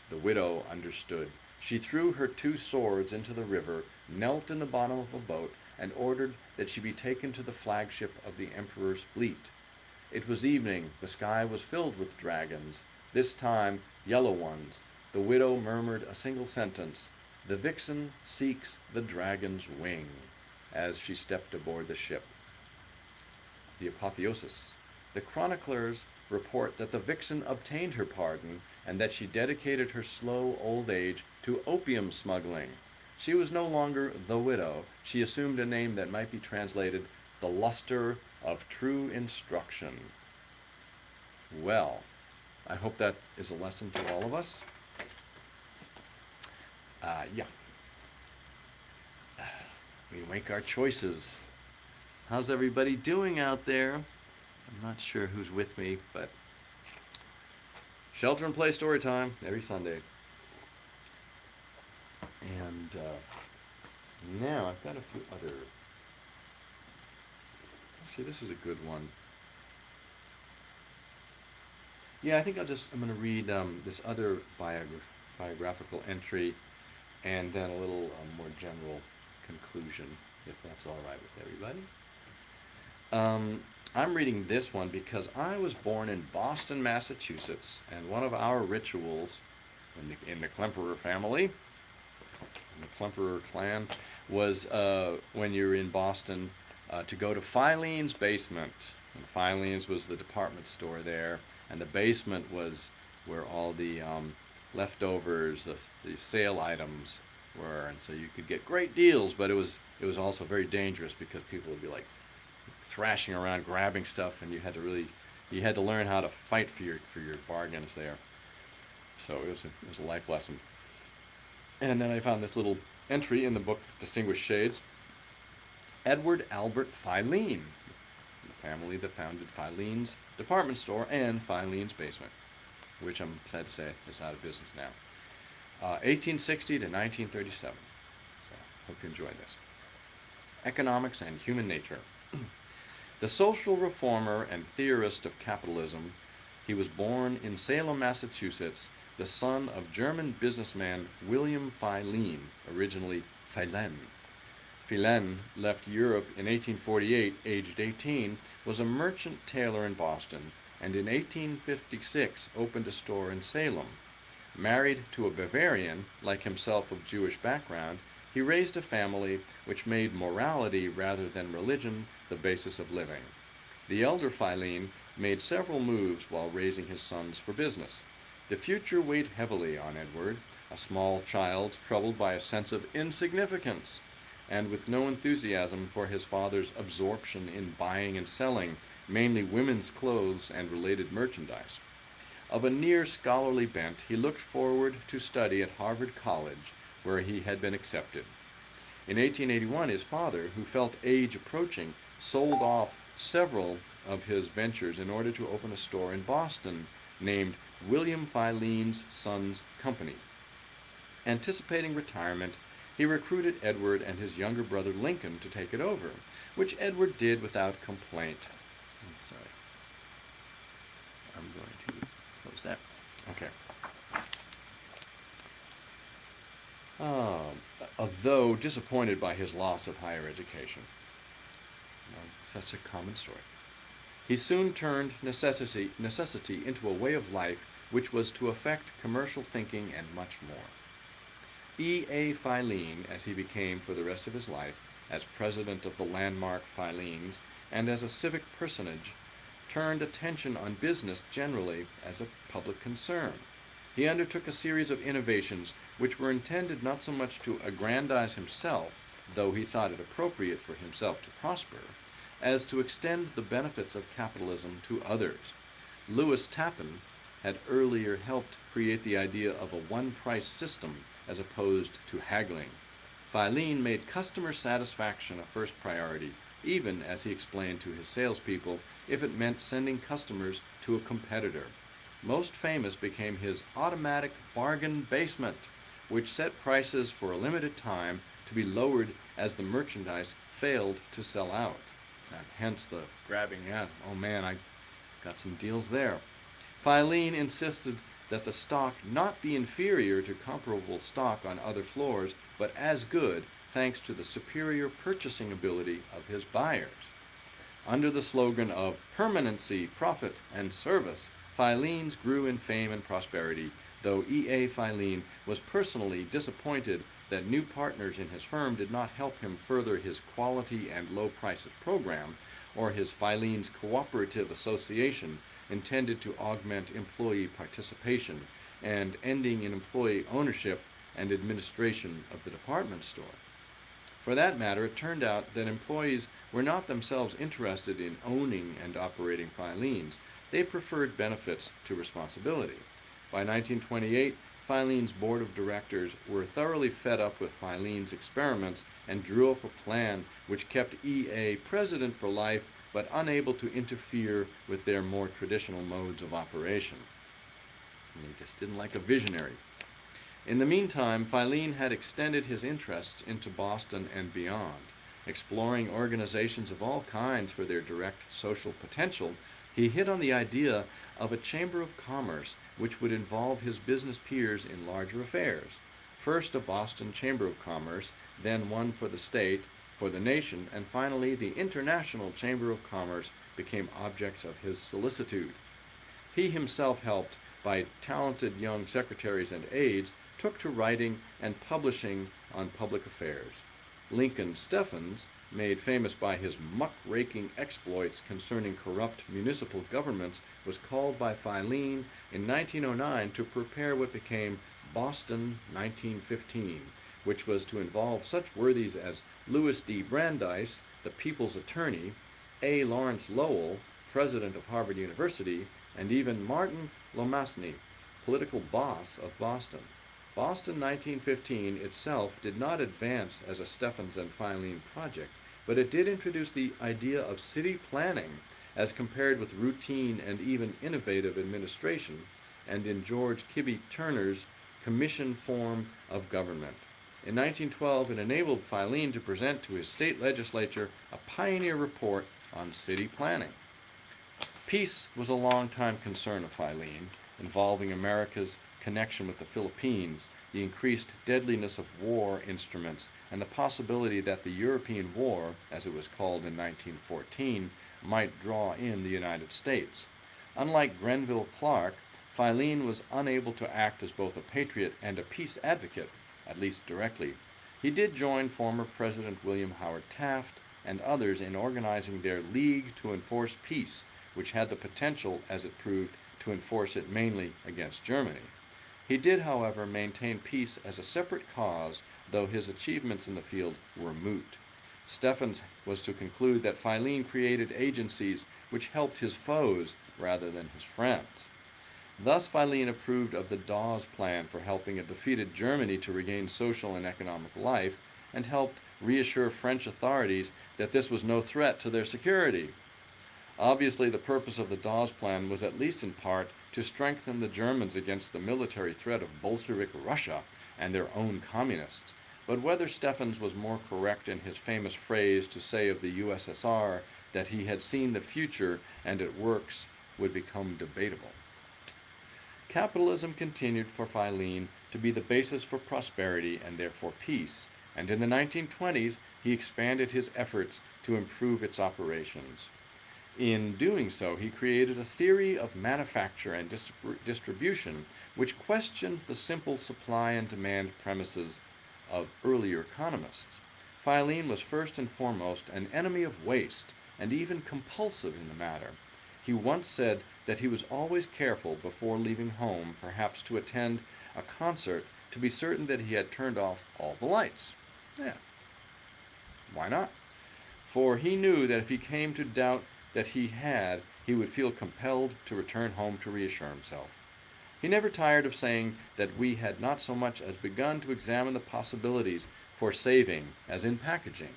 The widow understood. She threw her 2 swords into the river, knelt in the bottom of a boat, and ordered that she be taken to the flagship of the emperor's fleet. It was evening. The sky was filled with dragons, this time yellow ones. The widow murmured a single sentence, "The vixen seeks the dragon's wing," as she stepped aboard the ship. The apotheosis. The chroniclers report that the vixen obtained her pardon and that she dedicated her slow old age to opium smuggling. She was no longer the widow. She assumed a name that might be translated the luster of true instruction. Well, I hope that is a lesson to all of us. Yeah, we make our choices. How's everybody doing out there? I'm not sure who's with me, but shelter and play story time every Sunday. And now I've got a few other. Actually, this is a good one. Yeah, I think I'm going to read this other biographical entry and then a little more general conclusion, if that's all right with everybody. I'm reading this one because I was born in Boston, Massachusetts, and one of our rituals in the Klemperer family, in the Klemperer clan, was when you're in Boston to go to Filene's basement. And Filene's was the department store there, and the basement was where all the leftovers, the sale items were, and so you could get great deals. But it was also very dangerous because people would be like thrashing around, grabbing stuff, and you had to learn how to fight for your bargains there. So it was a life lesson. And then I found this little entry in the book, Distinguished Shades. Edward Albert Filene, the family that founded Filene's department store and Filene's basement, which I'm sad to say is out of business now. 1860 to 1937. So hope you enjoyed this. Economics and Human Nature. The social reformer and theorist of capitalism, he was born in Salem, Massachusetts, the son of German businessman William Filene, originally Philen. Philen left Europe in 1848, aged 18, was a merchant tailor in Boston, and in 1856 opened a store in Salem. Married to a Bavarian, like himself of Jewish background, he raised a family which made morality rather than religion the basis of living. The elder Filene made several moves while raising his sons for business. The future weighed heavily on Edward, a small child troubled by a sense of insignificance, and with no enthusiasm for his father's absorption in buying and selling, mainly women's clothes and related merchandise. Of a near scholarly bent, he looked forward to study at Harvard College, where he had been accepted. In 1881, his father, who felt age approaching, sold off several of his ventures in order to open a store in Boston named William Filene's Sons Company. Anticipating retirement, he recruited Edward and his younger brother Lincoln to take it over, which Edward did without complaint. I'm going to close that. Okay. Although disappointed by his loss of higher education. Such a common story. He soon turned necessity into a way of life which was to affect commercial thinking and much more. E. A. Filene, as he became for the rest of his life, as president of the landmark Filenes, and as a civic personage, turned attention on business generally as a public concern. He undertook a series of innovations which were intended not so much to aggrandize himself, though he thought it appropriate for himself to prosper, as to extend the benefits of capitalism to others. Lewis Tappan had earlier helped create the idea of a one-price system as opposed to haggling. Filene made customer satisfaction a first priority, even, as he explained to his salespeople, if it meant sending customers to a competitor. Most famous became his automatic bargain basement, which set prices for a limited time to be lowered as the merchandise failed to sell out. And hence the grabbing at, oh man, I got some deals there. Filene insisted that the stock not be inferior to comparable stock on other floors, but as good, thanks to the superior purchasing ability of his buyers. Under the slogan of permanency, profit, and service, Filene's grew in fame and prosperity, though E. A. Filene was personally disappointed that new partners in his firm did not help him further his quality and low prices program, or his Filene's Cooperative Association, intended to augment employee participation and ending in employee ownership and administration of the department store. For that matter, it turned out that employees were not themselves interested in owning and operating Filene's. They preferred benefits to responsibility. By 1928, Filene's board of directors were thoroughly fed up with Filene's experiments and drew up a plan which kept EA president for life but unable to interfere with their more traditional modes of operation. And they just didn't like a visionary. In the meantime, Filene had extended his interests into Boston and beyond. Exploring organizations of all kinds for their direct social potential, he hit on the idea of a chamber of commerce which would involve his business peers in larger affairs. First a Boston Chamber of Commerce, then one for the state, for the nation, and finally the International Chamber of Commerce became objects of his solicitude. He himself, helped by talented young secretaries and aides, took to writing and publishing on public affairs. Lincoln Steffens, made famous by his muck-raking exploits concerning corrupt municipal governments, was called by Filene in 1909 to prepare what became Boston 1915, which was to involve such worthies as Louis D. Brandeis, the people's attorney, A. Lawrence Lowell, president of Harvard University, and even Martin Lomasny, political boss of Boston. Boston 1915 itself did not advance as a Steffens and Filene project, but it did introduce the idea of city planning as compared with routine and even innovative administration, and in George Kibbe Turner's commission form of government. In 1912, it enabled Filene to present to his state legislature a pioneer report on city planning. Peace was a long-time concern of Filene, involving America's connection with the Philippines, the increased deadliness of war instruments, and the possibility that the European War, as it was called in 1914, might draw in the United States. Unlike Grenville Clark, Filene was unable to act as both a patriot and a peace advocate, at least directly. He did join former President William Howard Taft and others in organizing their League to Enforce Peace, which had the potential, as it proved, to enforce it mainly against Germany. He did, however, maintain peace as a separate cause, though his achievements in the field were moot. Steffens was to conclude that Filene created agencies which helped his foes rather than his friends. Thus, Filene approved of the Dawes Plan for helping a defeated Germany to regain social and economic life, and helped reassure French authorities that this was no threat to their security. Obviously, the purpose of the Dawes Plan was at least in part to strengthen the Germans against the military threat of Bolshevik Russia and their own communists. But whether Steffens was more correct in his famous phrase to say of the USSR that he had seen the future and it works would become debatable. Capitalism continued for Filene to be the basis for prosperity and therefore peace, and in the 1920s he expanded his efforts to improve its operations. In doing so, he created a theory of manufacture and distribution which questioned the simple supply and demand premises of earlier economists. Filene was first and foremost an enemy of waste, and even compulsive in the matter. He once said that he was always careful before leaving home, perhaps to attend a concert, to be certain that he had turned off all the lights. Yeah, why not? For he knew that if he came to doubt that he would feel compelled to return home to reassure himself. He never tired of saying that we had not so much as begun to examine the possibilities for saving as in packaging.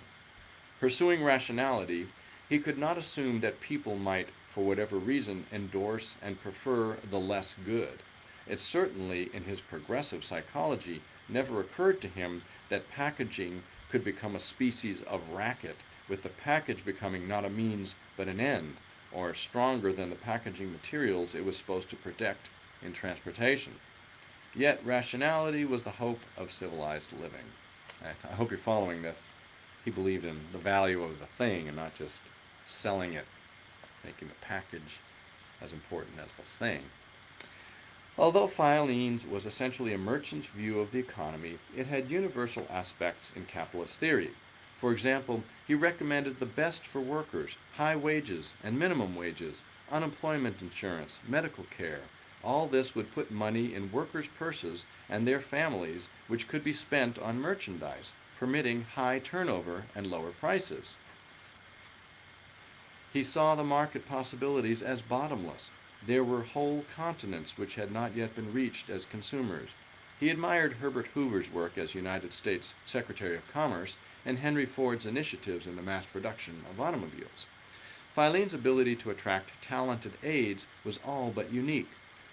Pursuing rationality, he could not assume that people might, for whatever reason, endorse and prefer the less good. It certainly, in his progressive psychology, never occurred to him that packaging could become a species of racket, with the package becoming not a means but an end, or stronger than the packaging materials it was supposed to protect in transportation. Yet rationality was the hope of civilized living. I hope you're following this. He believed in the value of the thing and not just selling it, making the package as important as the thing. Although Filene's was essentially a merchant's view of the economy, it had universal aspects in capitalist theory. For example, he recommended the best for workers, high wages and minimum wages, unemployment insurance, medical care. All this would put money in workers' purses and their families, which could be spent on merchandise, permitting high turnover and lower prices. He saw the market possibilities as bottomless. There were whole continents which had not yet been reached as consumers. He admired Herbert Hoover's work as United States Secretary of Commerce and Henry Ford's initiatives in the mass production of automobiles. Filene's ability to attract talented aides was all but unique.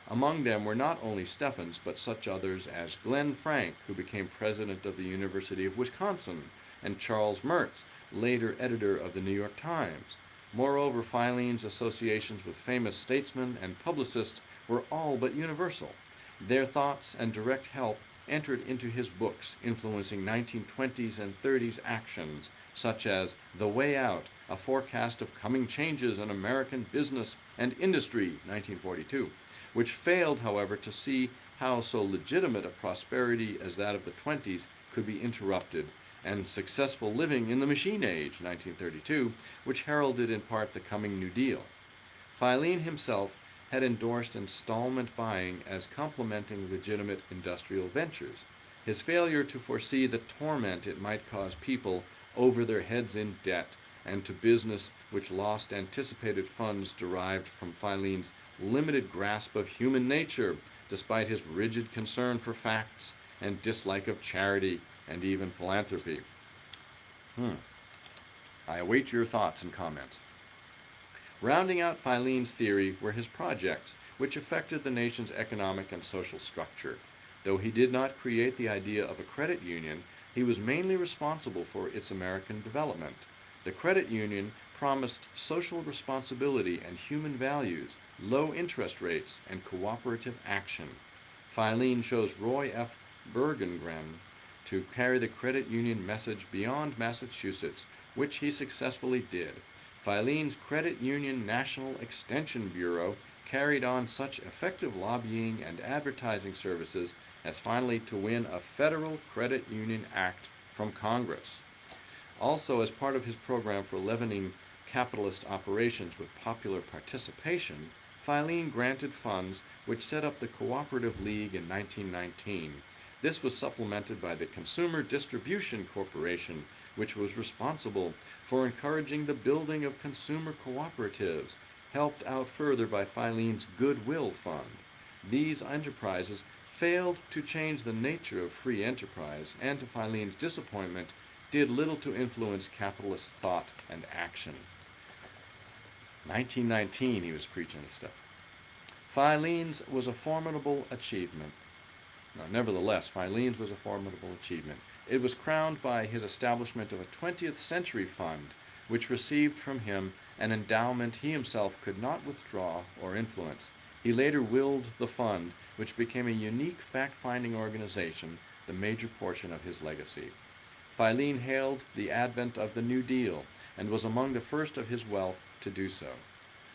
Among them were not only Stephens, but such others as Glenn Frank, who became president of the University of Wisconsin, and Charles Mertz, later editor of the New York Times. Moreover, Filene's associations with famous statesmen and publicists were all but universal. Their thoughts and direct help entered into his books, influencing 1920s and 30s actions, such as The Way Out, a forecast of coming changes in American business and industry, 1942, which failed, however, to see how so legitimate a prosperity as that of the 20s could be interrupted, and Successful Living in the Machine Age, 1932, which heralded in part the coming New Deal. Filene himself had endorsed installment buying as complementing legitimate industrial ventures. His failure to foresee the torment it might cause people over their heads in debt and to business which lost anticipated funds derived from Filene's limited grasp of human nature, despite his rigid concern for facts and dislike of charity and even philanthropy. I await your thoughts and comments. Rounding out Filene's theory were his projects, which affected the nation's economic and social structure. Though he did not create the idea of a credit union, he was mainly responsible for its American development. The credit union promised social responsibility and human values, low interest rates, and cooperative action. Filene chose Roy F. Bergengren to carry the credit union message beyond Massachusetts, which he successfully did. Filene's Credit Union National Extension Bureau carried on such effective lobbying and advertising services as finally to win a federal credit union act from Congress. Also, as part of his program for leavening capitalist operations with popular participation, Filene granted funds which set up the Cooperative League in 1919. This was supplemented by the Consumer Distribution Corporation, which was responsible for encouraging the building of consumer cooperatives, helped out further by Filene's Goodwill Fund. These enterprises failed to change the nature of free enterprise, and to Filene's disappointment, did little to influence capitalist thought and action. 1919, he was preaching this stuff. Filene's was a formidable achievement. Now, nevertheless, Filene's was a formidable achievement. It was crowned by his establishment of a 20th Century Fund, which received from him an endowment he himself could not withdraw or influence. He later willed the fund, which became a unique fact-finding organization, the major portion of his legacy. Filene hailed the advent of the New Deal and was among the first of his wealth to do so.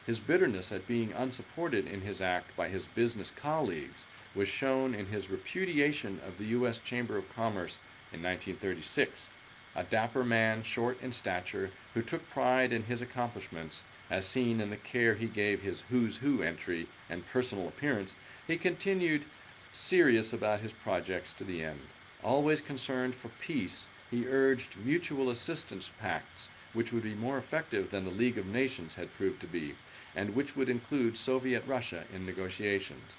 His bitterness at being unsupported in his act by his business colleagues was shown in his repudiation of the U.S. Chamber of Commerce in 1936. A dapper man, short in stature, who took pride in his accomplishments, as seen in the care he gave his Who's Who entry and personal appearance, he continued serious about his projects to the end. Always concerned for peace, he urged mutual assistance pacts, which would be more effective than the League of Nations had proved to be, and which would include Soviet Russia in negotiations.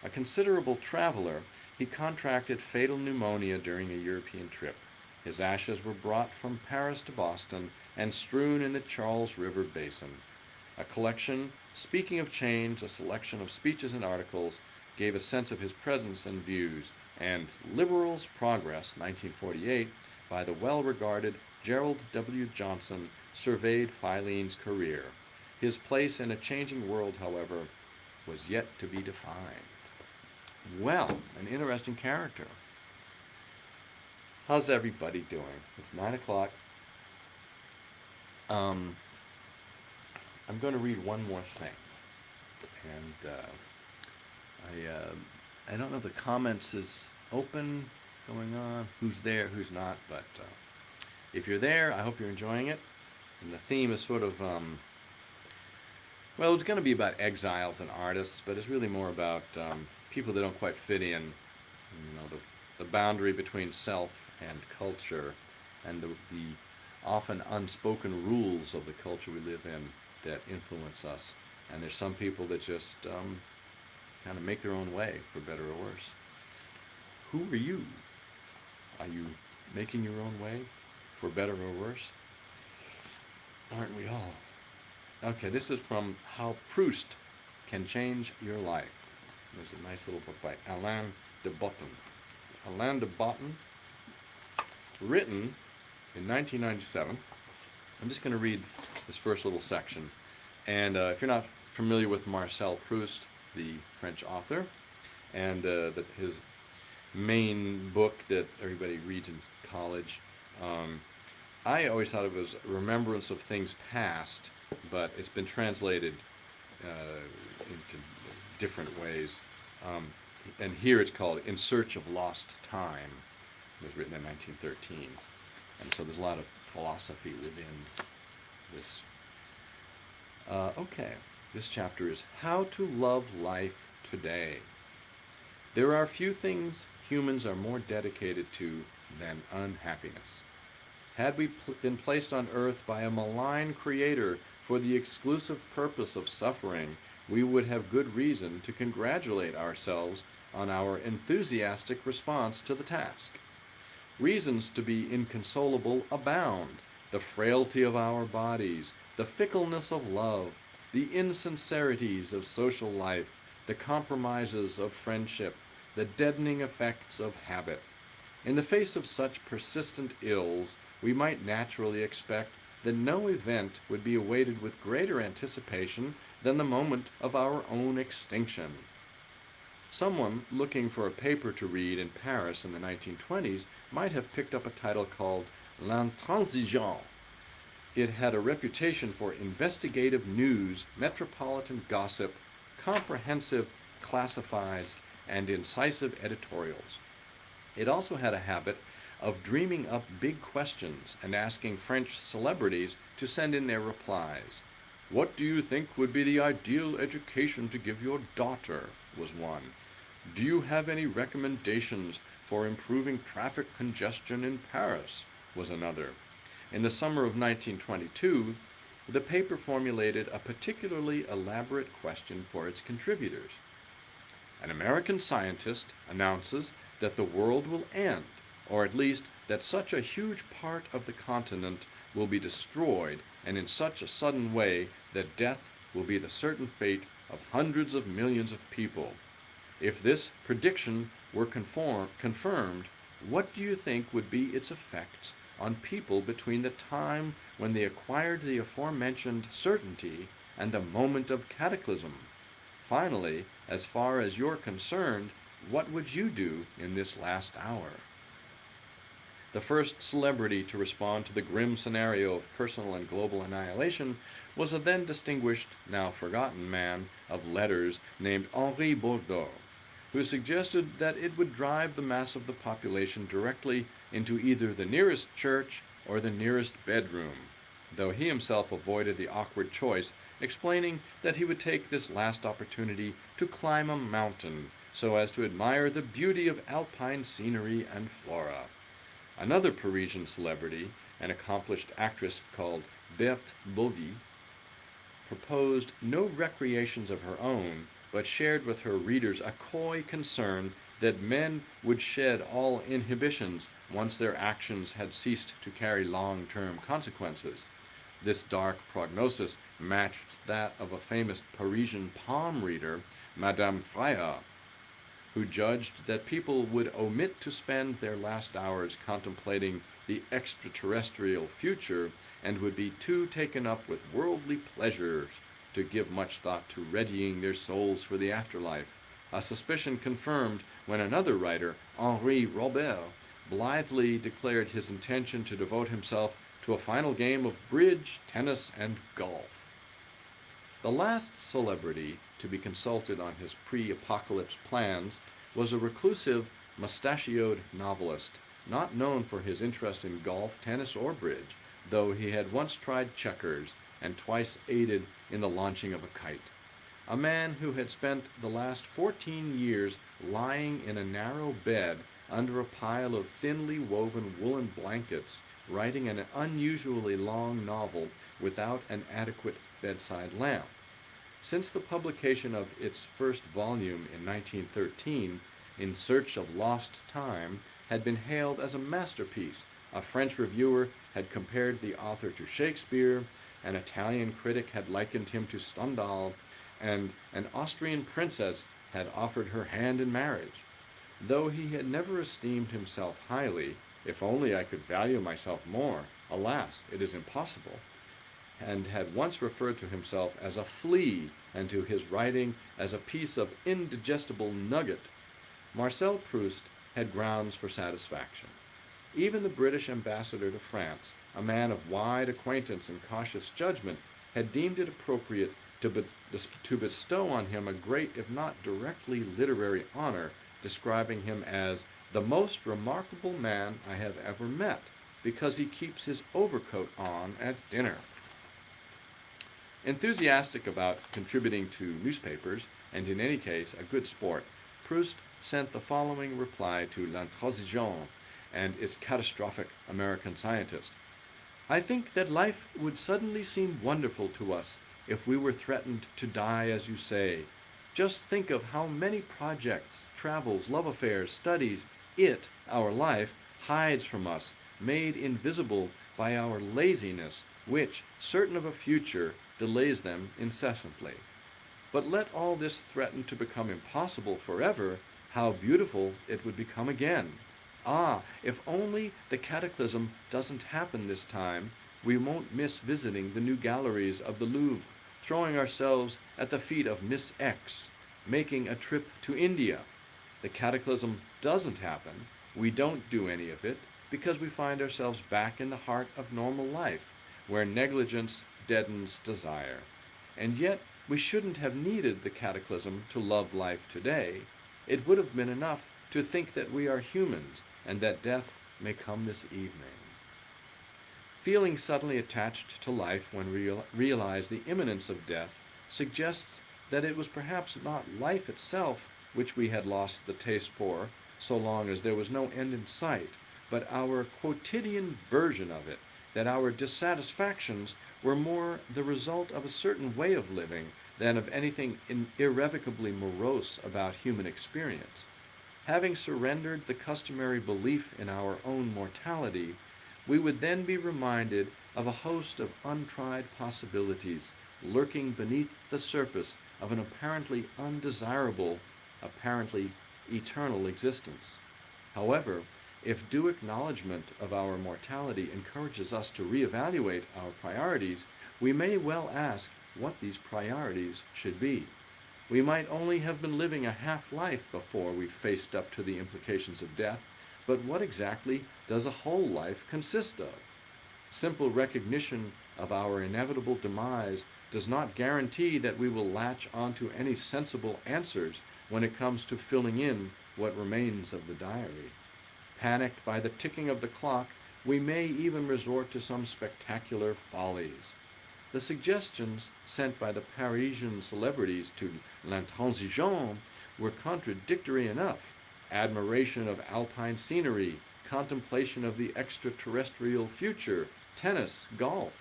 A considerable traveler, he contracted fatal pneumonia during a European trip. His ashes were brought from Paris to Boston and strewn in the Charles River basin. A collection, Speaking of Change, a selection of speeches and articles, gave a sense of his presence and views, and Liberals' Progress, 1948, by the well-regarded Gerald W. Johnson, surveyed Filene's career. His place in a changing world, however, was yet to be defined. Well, an interesting character. How's everybody doing? It's 9 o'clock. I'm going to read one more thing. And I don't know if the comments is open, going on, who's there, who's not, but if you're there, I hope you're enjoying it. And the theme is sort of, well, it's going to be about exiles and artists, but it's really more about people that don't quite fit in, the boundary between self and culture, and the often unspoken rules of the culture we live in that influence us. And there's some people that just kind of make their own way, for better or worse. Who are you? Are you making your own way, for better or worse? Aren't we all? Okay, this is from How Proust Can Change Your Life. There's a nice little book by Alain de Botton. Alain de Botton, written in 1997. I'm just going to read this first little section. And if you're not familiar with Marcel Proust, the French author, and his main book that everybody reads in college, I always thought it was Remembrance of Things Past, but it's been translated into different ways. And here it's called In Search of Lost Time. It was written in 1913. And so there's a lot of philosophy within this. Okay, this chapter is How to Love Life Today. There are few things humans are more dedicated to than unhappiness. Had we been placed on earth by a malign creator for the exclusive purpose of suffering, we would have good reason to congratulate ourselves on our enthusiastic response to the task. Reasons to be inconsolable abound: the frailty of our bodies, the fickleness of love, the insincerities of social life, the compromises of friendship, the deadening effects of habit. In the face of such persistent ills, we might naturally expect that no event would be awaited with greater anticipation than the moment of our own extinction. Someone looking for a paper to read in Paris in the 1920s might have picked up a title called L'Intransigeant. It had a reputation for investigative news, metropolitan gossip, comprehensive classifieds, and incisive editorials. It also had a habit of dreaming up big questions and asking French celebrities to send in their replies. "What do you think would be the ideal education to give your daughter?" was one. "Do you have any recommendations for improving traffic congestion in Paris?" was another. In the summer of 1922, the paper formulated a particularly elaborate question for its contributors. An American scientist announces that the world will end, or at least that such a huge part of the continent will be destroyed, and in such a sudden way that death will be the certain fate of hundreds of millions of people. If this prediction were confirmed, what do you think would be its effects on people between the time when they acquired the aforementioned certainty and the moment of cataclysm? Finally, as far as you're concerned, what would you do in this last hour? The first celebrity to respond to the grim scenario of personal and global annihilation was a then distinguished, now forgotten man of letters named Henri Bordeaux, who suggested that it would drive the mass of the population directly into either the nearest church or the nearest bedroom, though he himself avoided the awkward choice, explaining that he would take this last opportunity to climb a mountain so as to admire the beauty of alpine scenery and flora. Another Parisian celebrity, an accomplished actress called Berthe Bovy, proposed no recreations of her own, but shared with her readers a coy concern that men would shed all inhibitions once their actions had ceased to carry long-term consequences. This dark prognosis matched that of a famous Parisian palm reader, Madame Freya, who judged that people would omit to spend their last hours contemplating the extraterrestrial future and would be too taken up with worldly pleasures to give much thought to readying their souls for the afterlife, a suspicion confirmed when another writer, Henri Robert, blithely declared his intention to devote himself to a final game of bridge, tennis, and golf. The last celebrity to be consulted on his pre-apocalypse plans was a reclusive, mustachioed novelist, not known for his interest in golf, tennis, or bridge, though he had once tried checkers and twice aided in the launching of a kite. A man who had spent the last 14 years lying in a narrow bed under a pile of thinly woven woolen blankets, writing an unusually long novel without an adequate bedside lamp. Since the publication of its first volume in 1913, In Search of Lost Time had been hailed as a masterpiece. A French reviewer had compared the author to Shakespeare, an Italian critic had likened him to Stendhal, and an Austrian princess had offered her hand in marriage. Though he had never esteemed himself highly, if only I could value myself more, alas, it is impossible, and had once referred to himself as a flea and to his writing as a piece of indigestible nugget, Marcel Proust had grounds for satisfaction. Even the British ambassador to France, a man of wide acquaintance and cautious judgment, had deemed it appropriate to bestow on him a great, if not directly literary honor, describing him as the most remarkable man I have ever met, because he keeps his overcoat on at dinner. Enthusiastic about contributing to newspapers, and in any case a good sport, Proust sent the following reply to L'Intransigeant and its catastrophic American scientist. I think that life would suddenly seem wonderful to us if we were threatened to die as you say. Just think of how many projects, travels, love affairs, studies it, our life, hides from us, made invisible by our laziness, which, certain of a future, delays them incessantly. But let all this threaten to become impossible forever, how beautiful it would become again. Ah, if only the cataclysm doesn't happen this time, we won't miss visiting the new galleries of the Louvre, throwing ourselves at the feet of Miss X, making a trip to India. The cataclysm doesn't happen, we don't do any of it, because we find ourselves back in the heart of normal life, where negligence deadens desire. And yet, we shouldn't have needed the cataclysm to love life today. It would have been enough to think that we are humans, and that death may come this evening. Feeling suddenly attached to life when realize the imminence of death suggests that it was perhaps not life itself which we had lost the taste for, so long as there was no end in sight, but our quotidian version of it, that our dissatisfactions were more the result of a certain way of living than of anything irrevocably morose about human experience. Having surrendered the customary belief in our own mortality, we would then be reminded of a host of untried possibilities lurking beneath the surface of an apparently undesirable, apparently eternal existence. However, if due acknowledgement of our mortality encourages us to reevaluate our priorities, we may well ask what these priorities should be. We might only have been living a half-life before we faced up to the implications of death, but what exactly does a whole life consist of? Simple recognition of our inevitable demise does not guarantee that we will latch onto any sensible answers when it comes to filling in what remains of the diary. Panicked by the ticking of the clock, we may even resort to some spectacular follies. The suggestions sent by the Parisian celebrities to L'Intransigeant were contradictory enough. Admiration of alpine scenery, contemplation of the extraterrestrial future, tennis, golf.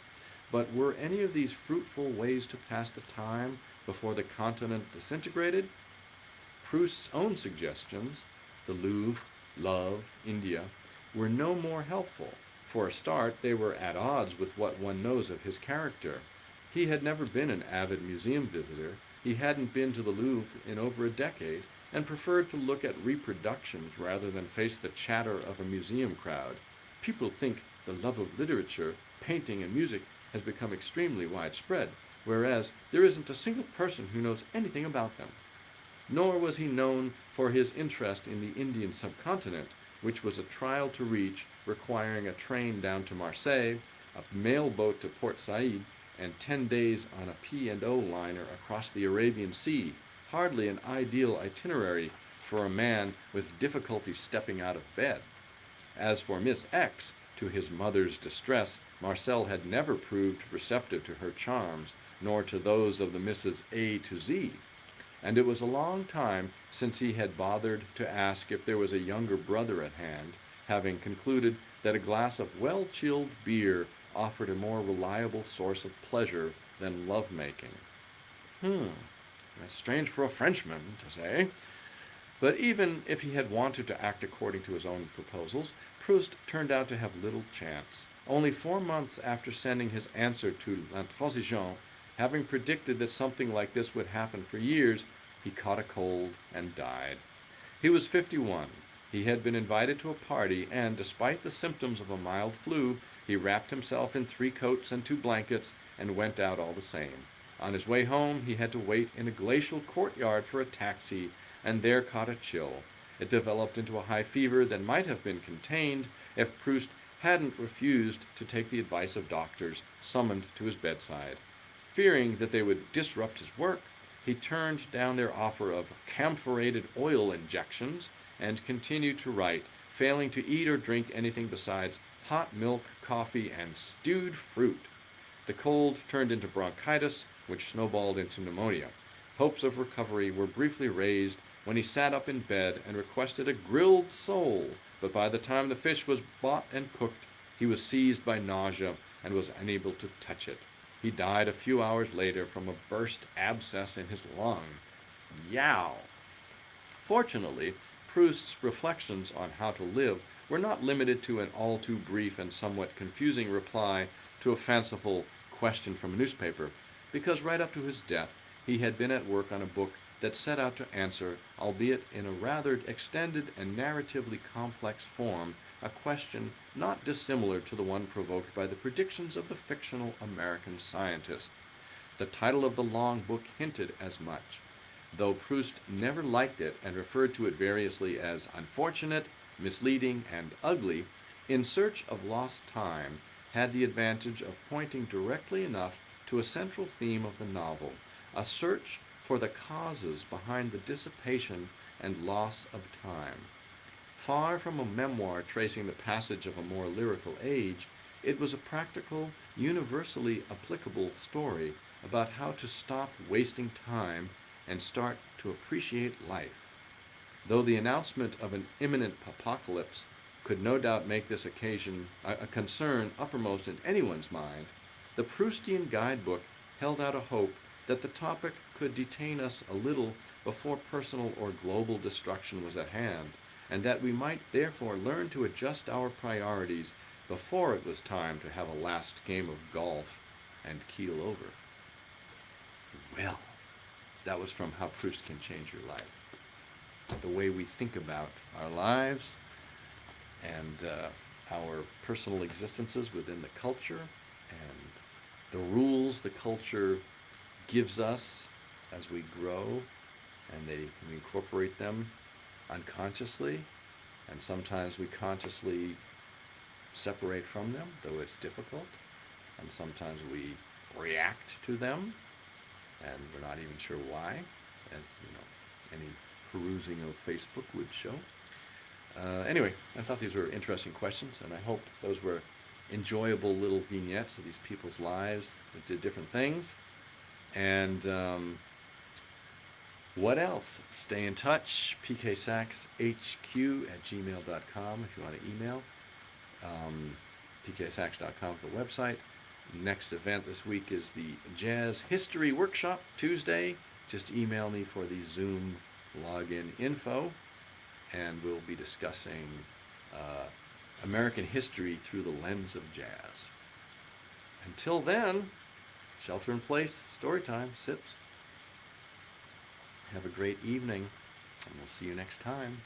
But were any of these fruitful ways to pass the time before the continent disintegrated? Proust's own suggestions, the Louvre, love, India, were no more helpful. For a start, they were at odds with what one knows of his character. He had never been an avid museum visitor, he hadn't been to the Louvre in over a decade, and preferred to look at reproductions rather than face the chatter of a museum crowd. People think the love of literature, painting, and music has become extremely widespread, whereas there isn't a single person who knows anything about them. Nor was he known for his interest in the Indian subcontinent, which was a trial to reach, requiring a train down to Marseille, a mail boat to Port Said, and 10 days on a P&O liner across the Arabian Sea, hardly an ideal itinerary for a man with difficulty stepping out of bed. As for Miss X, to his mother's distress, Marcel had never proved receptive to her charms, nor to those of the Mrs. A to Z. and it was a long time since he had bothered to ask if there was a younger brother at hand, having concluded that a glass of well-chilled beer offered a more reliable source of pleasure than love-making. That's strange for a Frenchman to say. But even if he had wanted to act according to his own proposals, Proust turned out to have little chance. Only 4 months after sending his answer to L'Intransigeant, having predicted that something like this would happen for years, he caught a cold and died. He was 51. He had been invited to a party, and despite the symptoms of a mild flu, he wrapped himself in 3 coats and 2 blankets and went out all the same. On his way home, he had to wait in a glacial courtyard for a taxi, and there caught a chill. It developed into a high fever that might have been contained if Proust hadn't refused to take the advice of doctors summoned to his bedside. Fearing that they would disrupt his work, he turned down their offer of camphorated oil injections and continued to write, failing to eat or drink anything besides hot milk, coffee, and stewed fruit. The cold turned into bronchitis, which snowballed into pneumonia. Hopes of recovery were briefly raised when he sat up in bed and requested a grilled sole, but by the time the fish was bought and cooked, he was seized by nausea and was unable to touch it. He died a few hours later from a burst abscess in his lung. Yow! Fortunately, Proust's reflections on how to live were not limited to an all too brief and somewhat confusing reply to a fanciful question from a newspaper, because right up to his death, he had been at work on a book that set out to answer, albeit in a rather extended and narratively complex form, a question not dissimilar to the one provoked by the predictions of the fictional American scientist. The title of the long book hinted as much, though Proust never liked it and referred to it variously as unfortunate, misleading, and ugly. In Search of Lost Time had the advantage of pointing directly enough to a central theme of the novel, a search for the causes behind the dissipation and loss of time. Far from a memoir tracing the passage of a more lyrical age, it was a practical, universally applicable story about how to stop wasting time and start to appreciate life. Though the announcement of an imminent apocalypse could no doubt make this occasion a concern uppermost in anyone's mind, the Proustian guidebook held out a hope that the topic could detain us a little before personal or global destruction was at hand, and that we might therefore learn to adjust our priorities before it was time to have a last game of golf and keel over. Well, that was from How Proust Can Change Your Life. The way we think about our lives and our personal existences within the culture and the rules the culture gives us as we grow, and we incorporate them unconsciously, and sometimes we consciously separate from them, though it's difficult, and sometimes we react to them, and we're not even sure why, as any perusing of Facebook would show. Anyway, I thought these were interesting questions, and I hope those were enjoyable little vignettes of these people's lives that did different things. And what else? Stay in touch. pksaxhq@gmail.com if you want to email. pksax.com for the website. Next event this week is the Jazz History Workshop, Tuesday. Just email me for the Zoom login info, and we'll be discussing American history through the lens of jazz. Until then, shelter in place, story time, sips. Have a great evening, and we'll see you next time.